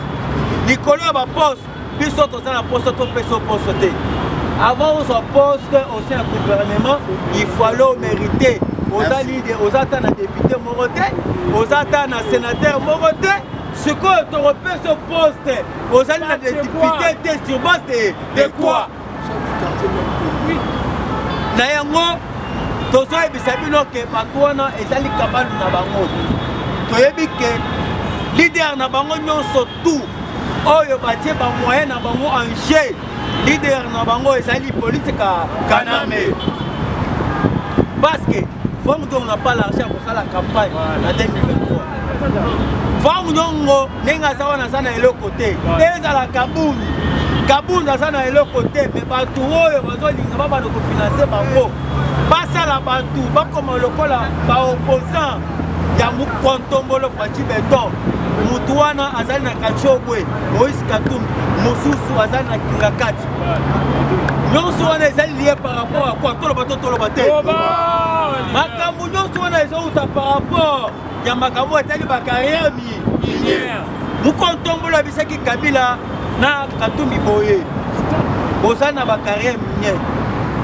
Nicolo à ma poste. Puis surtout dans la poste, on peut se poster. Avant on se poste au sein du gouvernement, il fallait mériter. Aux attentes de député Moroté, aux attentes de sénateur Moroté. Ce que tu repères ce poste, aux allées des députés, sur base de quoi? Nayango, tozo ebisabino ke batwana ezali kabanu na bango. Toyebi ke leader na bango nyonso tout. Oyo batie ba moyen na bango en jeu. leader na bango ezali politique Kaname. Parce que faut qu'on n'a pas l'argent pour faire la campagne en 2023. Faut qu'on n'enga ça on a ça na l'autre côté. Et à la Kaboul. Kaboul na ça na l'autre côté mais pas tout bazolinga ba de financer bango. Pas ça la bantu, pas comme le kola ba opposant ya mukontombolo fachi beton. Mutuana azali na Kachobwe, Moïse Katumbi, Mosusu azali na Kingakati. Nyonso wana ezali lié par rapport à quoi? Tolo baté. Makambo nyonso wana ezouta par rapport ya makambo etali ba carrière minière. Mukontombolo bisaki Kabila na Katumbi boye. Bozana na ba carrière minière.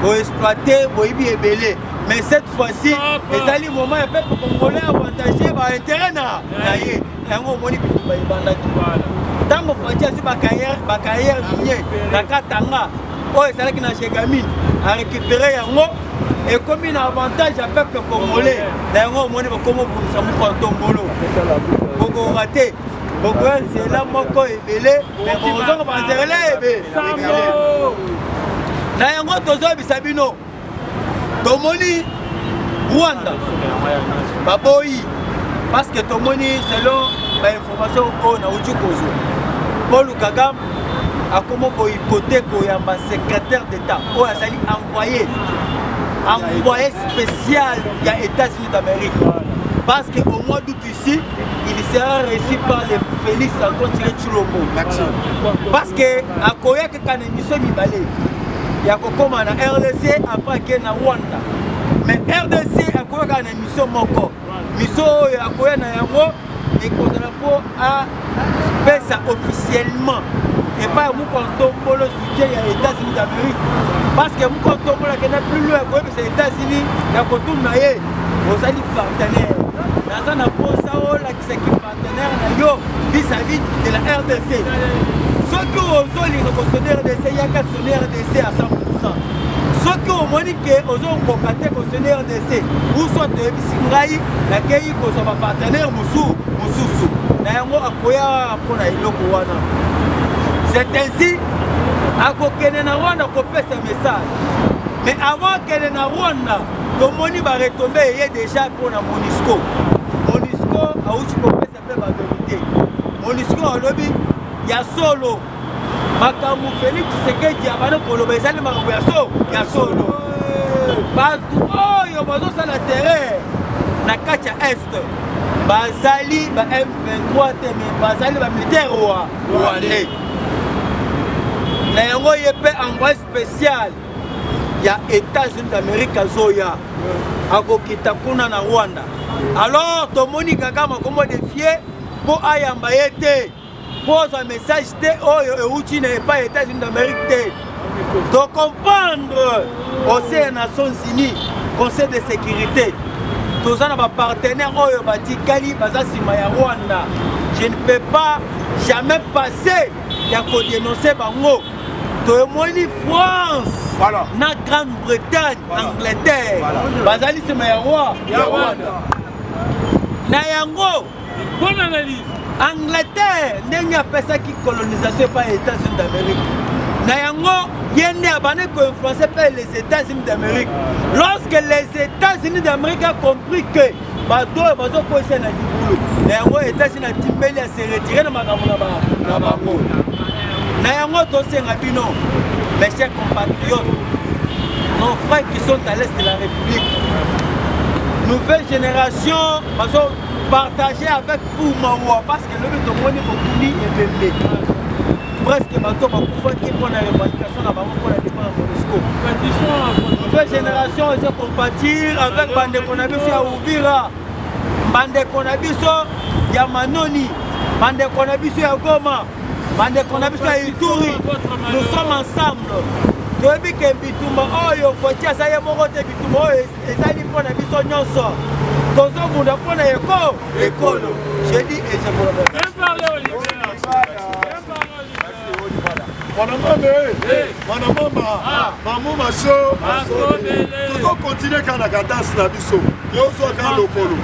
Bo exploiter, bo ibi ebele. Mais cette fois-ci, ezali moment ya peuple congolais avantagé ba intérêt na ye. Yango moni bitu ba ibandaki. Tango fachi asi ba carrière minière na Katanga. Oh, c'est là qu'il a Chegamine à récupérer yango et comme un avantage à peuple congolais. D'ailleurs, on est comme ça mon Tombolo. Beaucoup raté. Beaucoup c'est là mon co est belé. Mais on va passer là. D'ailleurs, tozo bisabino. Tomoni Rwanda. Baboyi. Parce que Tomoni selon l'information qu'on a eu Kozo. Paul Kagame a comment boycotter Koyamba secrétaire d'État ou a sali envoyé spécial il y a États-Unis d'Amérique parce qu'au mois d'août ici il sera reçu par les Félix Antoine Tshilombo parce que à Koya que quand émission Mibale il y a comment na RDC après que na Rwanda mais RDC a Koya quand émission Moko mission à Koya na yango et qu'on a ça officiellement et pas Mukontombolo soutien aux États-Unis d'Amérique. Parce que Mukontombolo qui n'est plus loin que les États-Unis, il y a beaucoup de naïe, aux alliés partenaires. Dans un apôtre, qui est partenaire vis-à-vis de la RDC. Ceux qui ont les RDC, il y a qu'à sonner RDC à 100%. Ceux qui ont moniqué, aux ont concaté qu'on sonne RDC, ou soit de Bissingaï, l'accueil qu'on soit partenaire Moussou. C'est ainsi que na Rwanda copie ce message. Mais avant que na Rwanda, le moni va retomber déjà pour la Monisco. Monisco a aussi copié cette vérité. Monisco a lobby, il y a solo. Makamu Félix Tshisekedi a bana koloba ezali makambo ya solo. Partout oyo bazo sala terrain na kati ya est. Bazali ba M23 te mais bazali ba militaire rwandais. Na yango yepe envoyé spécial ya États-Unis d'Amérique Zoya akokita kuna na Rwanda. Alors tomoni Kagame comme défier pour ayamba yete pose un message te oyo euti n'est pas États-Unis d'Amérique te. Donc comprendre au sein des Nations Unies, Conseil de sécurité. Tous nos partenaires oyo batikali baza sima ya Rwanda. Je ne peux pas jamais passer ya ko dénoncer bango. Toemoni France, voilà. Na Grande-Bretagne, voilà. Angleterre, voilà. Bazali sima ya Rwanda. Na yango, bonne analyse. Angleterre, ndenge apesa ki colonisation par les États-Unis d'Amérique. Na yango, yende abane ko influencé par les États-Unis d'Amérique. Lorsque les États-Unis d'Amérique ont compris que bateau bazo ko ese na dibulu, na yango États-Unis a timbeli à se retirer na makambo na bango. Na yango tosenga bino, mes chers compatriotes, nos frères qui sont à l'est de la République, nouvelle génération, bazo partager avec vous Mawa parce que le but de mon niveau est bébé. Presque bateau bakufa qui prend la revendication na bango pour la défense de Monisco. Nouvelle génération ils compatir avec bande konabiso ya Uvira, bande konabiso ya Manoni, bande konabiso ya Goma, bande konabiso ya Ituri. Nous sommes ensemble. Toyebi ke bitumba oyo fotia sa ye moko te bitumba oyo ezali pona biso nyonso. Tozo munda pona ekolo. Je dis et je vous remercie. Mamou Maso, toujours continuer quand la cadence na biso. Yo so quand lokolo.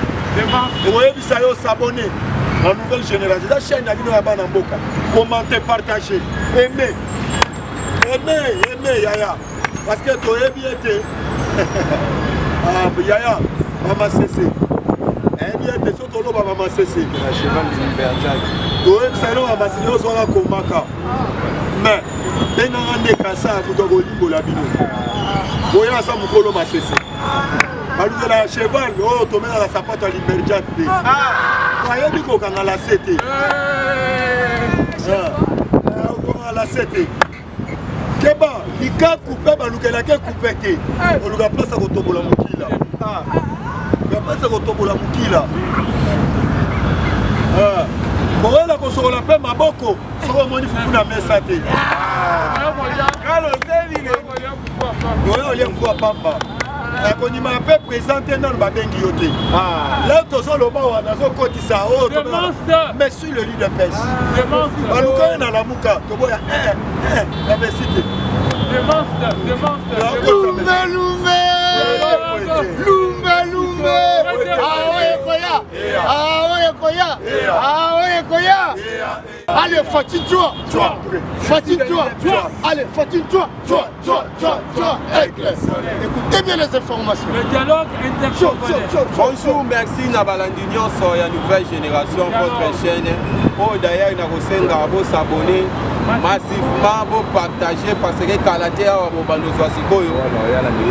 Vous voyez ça yo s'abonner. La nouvelle génération, la chaîne na bino ya bana mboka. Commentez, partagez, aimez. Aimé, Yaya. Parce que tu es bien été. Yaya, Maman Cessé. Bien été, surtout là, Maman Cessé. La cheval de Liberjack. Tu es excellent à Massignon, soit là comme Maka. Mais, dès qu'on a des cassas, vous devez vous la bino. Vous voyez ça, vous pouvez le cesser. Alors que la cheval, oh, tu mets dans la sapate à Liberjack. Vous voyez qu'on a la CT. La CT. Keba, il y a coupé, il y a coupé. On a place à Rotobola Moukila. Il y a place à Rotobola Moukila. Bon, là, on se la paix, ma boko. Ça va monter pour la messe. On vient voir papa. On m'a présenté dans le babengi yoté. Là, tu as le bas, on a un côté ça. Mais sur le lit de pêche. On a la mouka. Tu vois, la cité. Allez, fatine-toi. Fatine-toi. Allez, fatine-toi. Écoutez bien les informations. Le dialogue intercommunal. Bonjour, merci Nabalandinion sur la nouvelle génération, votre chaîne. Oh, d'ailleurs, il y a un s'abonner massivement, pour partager parce que Kalaté a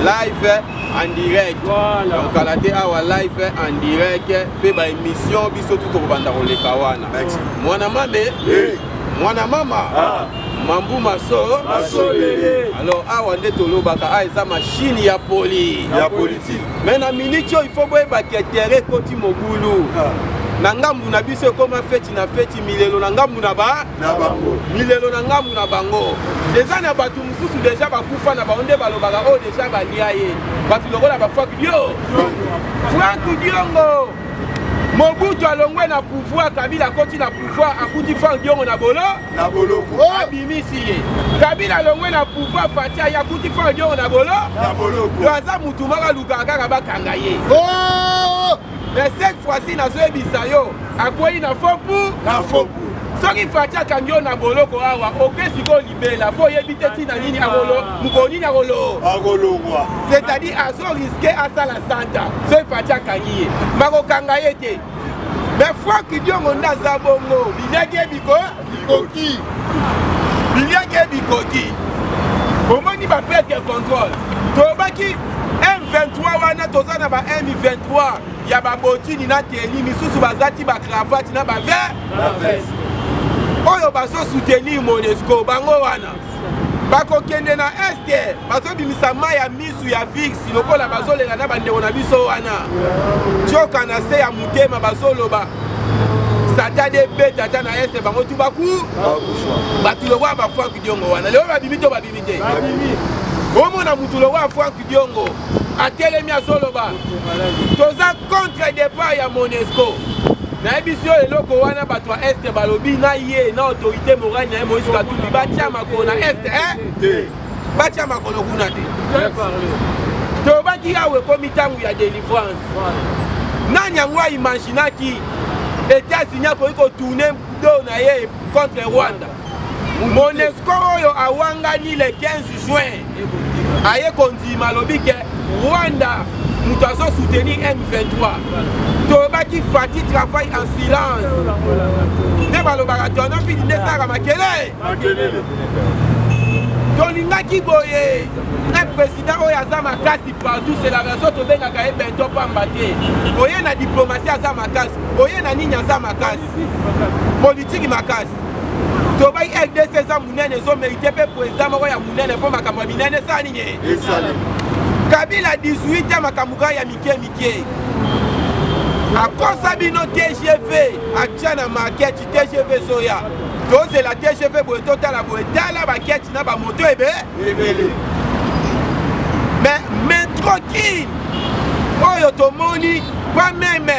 live en direct. Donc, Kalaté a live en direct. Puis, émission, biso tout au Bandarole Kawana. Mwana mama. Mambu maso. Alors, awa nde tolobaka a eza machine ya politique. Mais na minute il faut boyeba ke terre koti mogulu. Na ngambu na biso koma feti na feti milelo na ngambu na bango. Milelo na ngambu na bango. Déjà na batu mususu déjà bakufa na baonde balobaka o déjà balia ye. Batu lokola ba Frank Diongo. Mobutu alongwe na pouvoir, Kabila koti na pouvoir, akuti Frank Diongo na bolo. Abimisi ye. Kabila alongwe na pouvoir, Fatia yakuti Frank Diongo na bolo. Loaza mutumaka lukaka bakanga ye. Mais cette fois-ci, na zoe bisayo, akwei na fopu. Soki Fatia kangyo na boloko awa, oke siko libela, po yebite tina nini agolo, mukoni na golo. C'est-à-dire, azo risqué à ça la santa. C'est Fatia kangiye. Mako kangaye te. Mais Frank Diongo na zabongo, binyage bikoki. Au moins, il va perdre le contrôle. Tobaki M23 wana tozana ba M23 ya ba botini na teni misusu bazati ba cravate na ba veste. Oyo baso soutenir Monesco bango wana. Bako kende na este baso bimisa ya misu ya vix lokola baso lela na bandeko na biso wana. Choka na se ya mutema baso loba. Sata de beta tata na este bango tubaku. Batulo wa ba Frank Diongo wana. Leo ba bimito ba bimite. Omo na mutulo wa Frank Diongo atelemi azoloba toza contre départ ya Monesco na ebisio eloko wana bato ya este balobi na ye na autorité morale na Moïse Katumbi batia makolo na este batia makolo kuna te tobaki awe komi ntango ya délivrance nani yango aimaginaki États-Unis akoki kotourne do na ye contre Rwanda. Monesco oyo awangani le 15 juin aye kondima lobi ke Rwanda nous avons soutenu M23. Tobaki Fati travaille en silence. Ne balobaka tono fini ne sara makele. Tolingaki boye. Un président oyo aza makasi partout, c'est la raison tobengaka ye bento pamba te. Oye na diplomatie aza makasi, oye na nini aza makasi. Politique makasi. Tobai RDC za munene zo mérité pe président moko ya munene po makambo minene sa nini. Kabila 18 makamuka ya mike. Akosa bino TGV, akchana market TGV soya. Donc la TGV boye total la baquette na ba moto ebe. Mais tranquille. Oyo tomoni pas même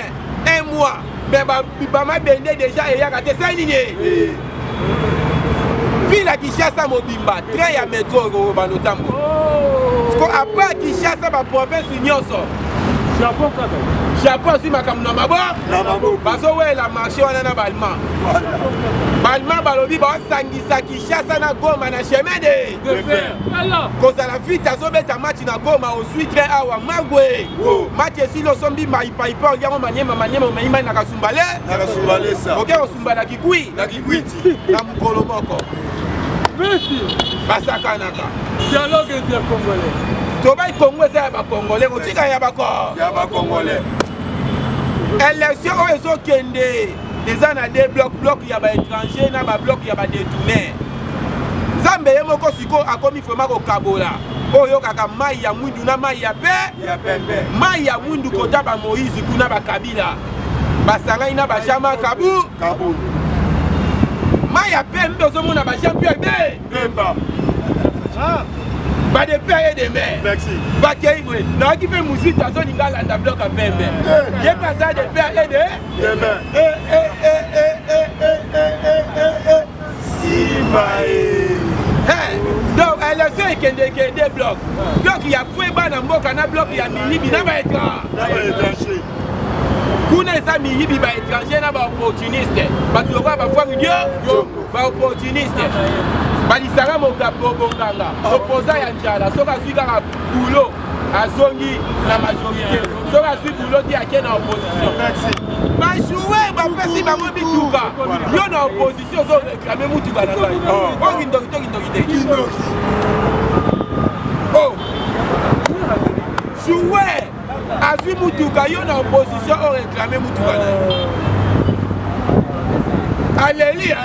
un mois. Mais ba bende déjà et ya kate sa nini. Ville à Kinshasa mobimba, train ya métro go banotambo. Parce que après Kinshasa ba province nyonso. Japon kaka. Japon aussi makambo na mabo bazo wela marché wana na balma balobi basangisa Kinshasa na Goma na chemin de fer kozala vite azobeta match na Goma osuitre awa magwe match esilo sombi maipa yango manyema omeima na kasumbale sa oke osumbala kikui na kikwiti na mukolo moko basakanaka dialogue intercongolais tobai Congo eza ya bakongolais kotika ya bakongolais élection oyo ezokende eza na de bloc ya baétranger na babloc ya badétourner nzambe ye moko siko akomi vraimen kokabola oyo kaka mai ya mwindu na mai ya pembe mai ya mwindu kota bamoïse kuna bakabila basangai na bashama kabu mai ya pembe ozomona bachampion ebemba de père et de mère. Merci. Bakei mwe. Na ki pe musique azoninga landa bloc a pembe. Ye pasa de père et de mère. Donc élection ekende des blocs. Donc il y a foueba na mboka na bloc ya milibi na ba étranger. Kuna eza milibi ba étranger na ba opportuniste. Batu lokwa ba fois yo ba opportuniste. Balisanga mokabonganga opposant ya njala soki azwi kaka bulo azongi na majorité soki azwi bulo ti ake na opposition bajoue bapesi bango mituka yo na opposition ozoreklame mutuka na ngai okindoki joue azwi mutuka yo na opposition oreklame mutuka na aleli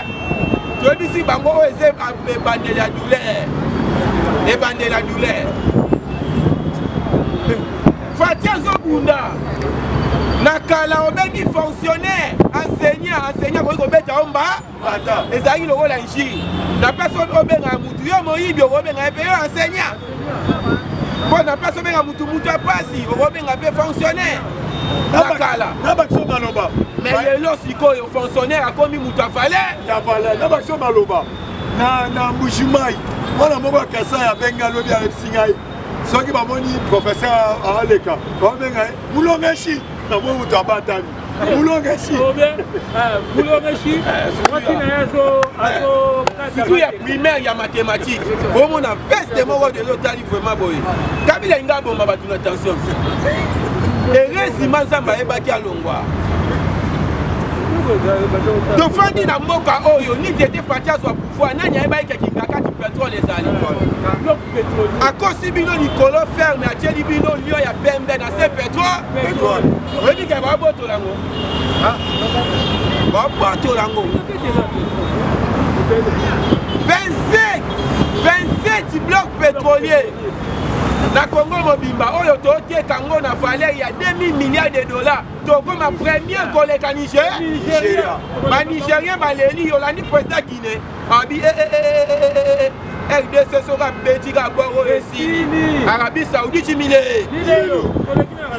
tobisi bango oyo eza ebandeli ya douleur Fati azobunda na kala obengi fonctionnaire enseignant koki kobeta omba ezalaki lokola injili na place obenga mutu yo moyibi okobenga epe yo enseignant mpo na place obenga mutu apasi okobenga mpe fonctionnaire na kala na bakiso maloba mais lelo sikoyo fonctionnaire akomi mutu afale na bakiso maloba na mbujimai mwana moko ya Kasai abengi alobi ayebisi ngai soki bamoni professeur aleka babenga mulongeshi na mo mutu abatani mulongeshi surtout ya primaire ya mathématique omona veste moko de lotali vraiment boye kabila inga bomba batu na tension eresima nzambe ayebaki alongwa tofandi na mboka oyo ni tete Fati azwa pouvoir nani ayebaki kinga kati pétrole ezali akosi bino likolo ferme atieli bino lio ya pembe na se pétrole oyebika babotola yango babotola yango 27 blocs pétroliers na Congo mobimba oyo toteka ngo na valeur ya 2000 milliards de dollars tokoma premier koleka Nigeria ba Nigérien baleli yolandi président Guinée abi RDC soka betika boro esini Arabie Saoudite chimile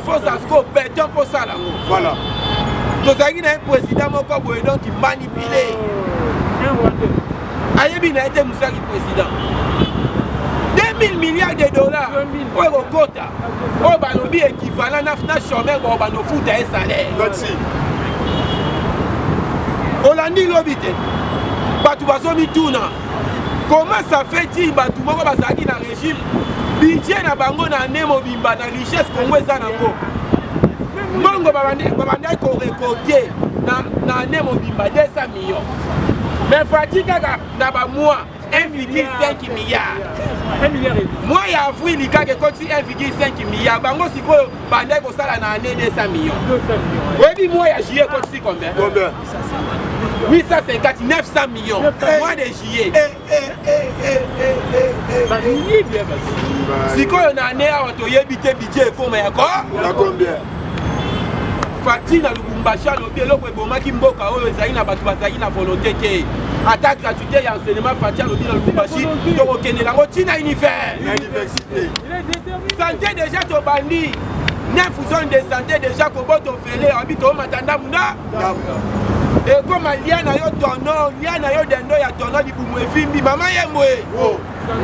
faut ça sko beton pour ça là voilà tozaki na président moko boye donc manipulé ayebi na été musaki président 2000 milliards de dollars oyo kokota oyo balobi équivalent na chômeur bao banofuta ye salaire olandi lobi te bato bazomituna comment ça fait ti bato moko bazalaki na régime budget na bango na ne mobimba na richesse kongo eza nango mbongo babandaki korekote na ne mobimba 200 millions mais Fati kaka na bamois 1,5 milliard. Moi ya avril kaka ekoti 1,5 milliard. Bango sikoyo bandai kosala na année 200 millions. Webi moi ya juillet ekoti combien? 850, 900 millions. Mois de juillet. Sikoyo na année awa toyebi te budget ekoma yako? Na combien? Fati na Lubumbashi alobi eloko ebomaki mboka oyo ezali na bato bazali na volonté te ata gratuité ya enseignement Fati alobi na Lubumbashi tokokende nango ntina université santé déjà tobandi 9 zones de santé déjà koboto fele abi tomata ndamuna ekoma lia na yo tono lia na yo dendo ya tono libumu efimbi mama yembwe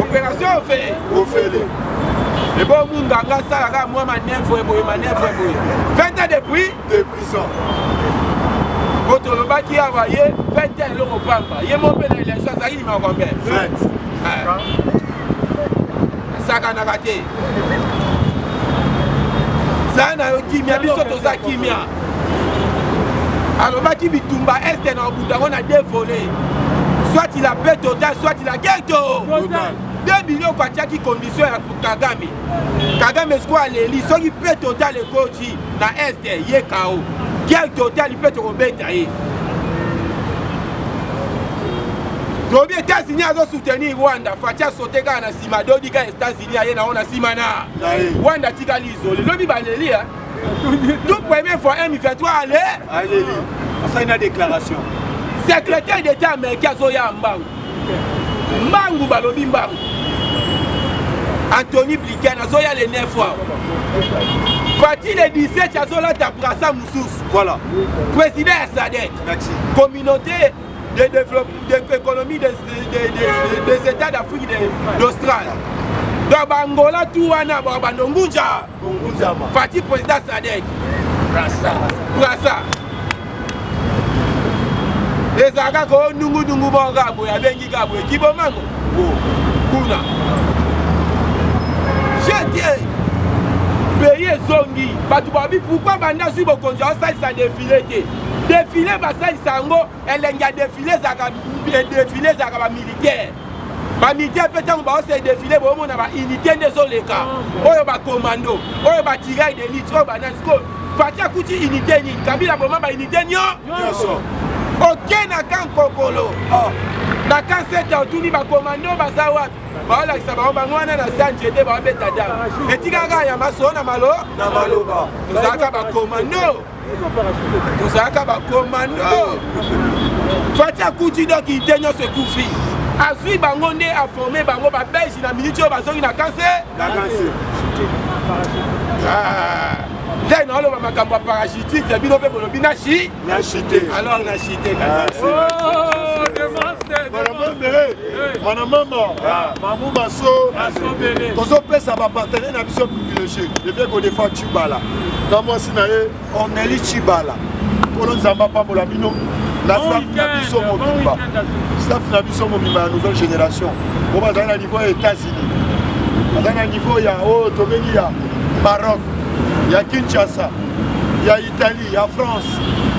opération ofele Et bon, Munganga, ça, moi, ma manœuvre, 20 ans depuis de prison. Quand on va qui a envoyé 20 ans au Pamba. Il y a mon père l'élection, ça il m'a combien 20. Ça a raté. Ça a kimia, bisoto ça kimia. Alors, Baki Bitumba, est dans Bouddha, on a dévolé. Soit il a paix total, soit il a ghetto. 2 millions qui condition pour Kagame. Kagame est quoi les lits? Soit il paix total le coach na est, il est KO. Quel total il peut te remettre? Donc, les États-Unis ont soutenu Rwanda. Fatia sauté quand on a Simado, dit que les États-Unis ont na Simana. Rwanda tika l'isolé. L'homme il va les lire. Tout premier fois, il fait toi aller. Allez, ça une déclaration. Secrétaire d'État américain Zoya Mbangu. Mbangu balobi Mbangu. Anthony Blinken Zoya les 9 fois. Fatih le 17 Zola Tabrassa Moussous. Voilà. Président SADC. Merci. Communauté de développement de l'économie des États d'Afrique d'Australie. Dans Bangola, tout wana Bandongunja. Fatih président SADC. Brassa. Les Agako Nungu Bangabo, Abengi Gabo, Kibomango. Kuna. J'ai dit, pays Zongi, Batoubabi, pourquoi Banda Subo Konja, ça défilé? Défilé, ça Sango, elle a défilé, Zagaba militaire. Ma militaire peut-être qu'on se défilé, on a une unité des Oleka, on a commando, on a tiré des litres, on a Fatia Kouti unité, Kabila Boma unité, ok, na kan kokolo. Na kan seta otuni ba commando bazawa. Ba la kisaba ba ngwana na sanjete ba beta dam. Etika ga ya maso na malo na maloba. Tuzaka ba commando. Tuzaka ba commando. Fatia Kuti donc intenyo se kufi. Azui bango nde a formé bango ba belge na minute ba zongi na kanse. Na kanse. Là, on a un parachutiste, il y a un peu de binachi. Alors, on a chité. Madame Maman, Mamou Masso, Tozo Pesa va partenaire dans la mission privilégiée. Je vais qu'on défend Chibala. Dans moi, on est les Chibala. Colon Zamba Pamolamino, la staff Nabiso Mobimba. Staff Nabiso Mobimba, la nouvelle génération. On va dans le niveau des États-Unis. Dans le niveau, il y a Maroc. Il y a Kinshasa, il y a Italie, il y a France,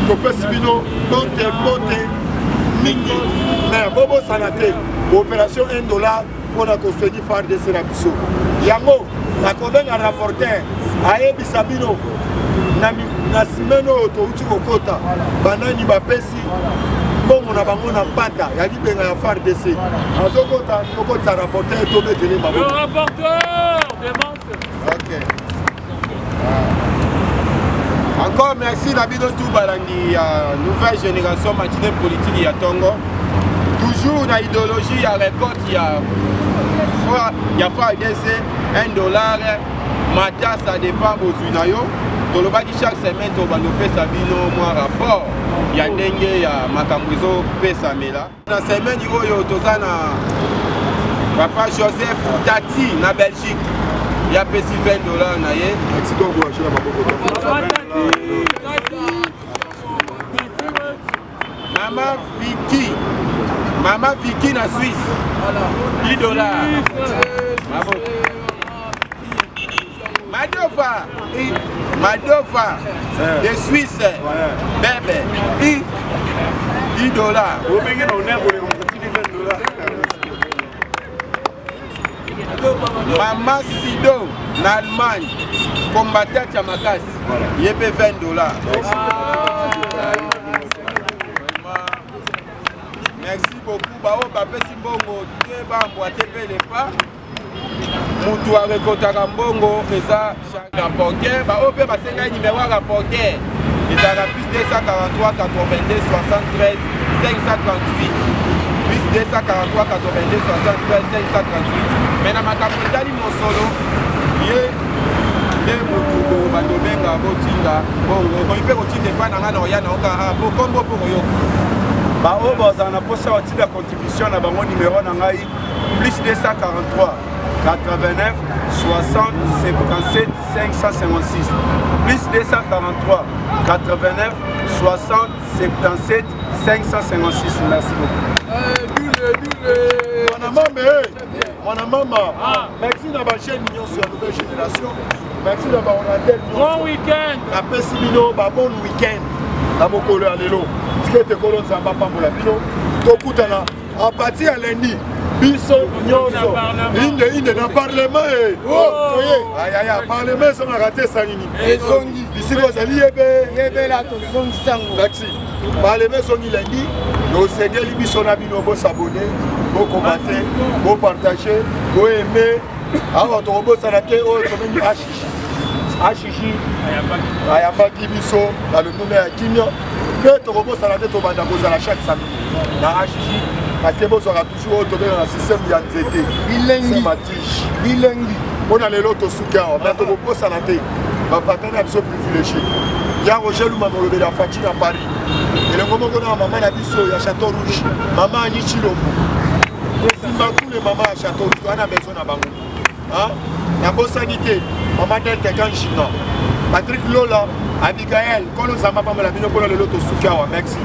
Topé Sibino, Monte, Mingi, mais Bobo Sanate, opération $1 pour la construire FARDC Nabiso. Yango, la convainc un rapporteur, Aye Bisabino, Nasimeno, Touti Okota, Banani Bapesi, bon, on a bango pata, il y a dit que la FARDC. En Zokota, Okota rapporteur, Tobé Télé Babo. Le rapporteur, demande. Ok. Encore merci Nabino Toubalangi, nouvelle génération matinée politique à Tongo. Toujours dans l'idéologie, il y a récolte, il y a FARDC, $1, Matia, ça dépend aux Unayo. Dans le bas chaque semaine, on va nous faire Sabino, moi rapport. Il y a Dengue, il y a Makambuzo, Pesamela. Dans la semaine, il y a Papa Joseph Tati, na Belgique. Il y a payé $20. Maman Vicky na Suisse. $10. Madova de Suisse. Bébé. $10. Maman Sido, en Allemagne, combattant à Makas, il y a $20. Merci beaucoup. Bao Papa Simbongo, Tebambo, Tepele pas. Moutou a récolté Rambongo, et ça, chaque rapporteur. Bao Papa Senga numéro rapporteur. Et ça a plus 243 82 73 538. Plus 243 82 73 538. Mais dans ma capitale, mon solo, il y a des motos, Badobenga, Botinga, Bongo, il peut continuer pas dans la Noya, dans le Combo pour eux. On a posé la contribution à mon numéro plus 243 89 60 77 556 plus 243 89 60 77 556. Merci beaucoup. Mon maman, merci d'avoir chaîne sur la nouvelle génération. Merci d'avoir Bon week-end. Après Simino, bon week-end. Dans mon collègue à l'élo. Ce qui est colon, ça va pas pour la bino. Tokutana, à partir de lundi, biso, nyonso. Inde dans le Parlement. Aïe aïe aïe, Parlement, ça m'a raté ça. Et Zongi. Ici, vous allez y là, Zongi Sango. Merci. Parlement, Zongi lundi. Nous sommes biso na bino, vous s'abonner, vous commenter, vous partager, vous aimer. Alors, tu robot, ça n'a été Achichi, Ayambaki biso, dans le nom de Kimio. Que tu robot, ça n'a été à chaque samedi. Dans Achichi, parce que vous aurez toujours dans le système de l'anxiété. C'est ma tige. Bilingue. On a les lots au soukar, mais tu robot, ça n'a été. Ma partenaire est privilégié. Il y a Roger Louma, le la Fatine à Paris. Et le moment qu'on a maman à Bisso, il y a Château Rouge. Maman à Nichilombo. Tous les mamans à Château Rouge, on a besoin de Bango. Hein? La bonne sanité, maman d'elle est en Chine. Patrick Lola, Abigail, quand nous avons pas mal à Bino, pour le lot au soukar, merci.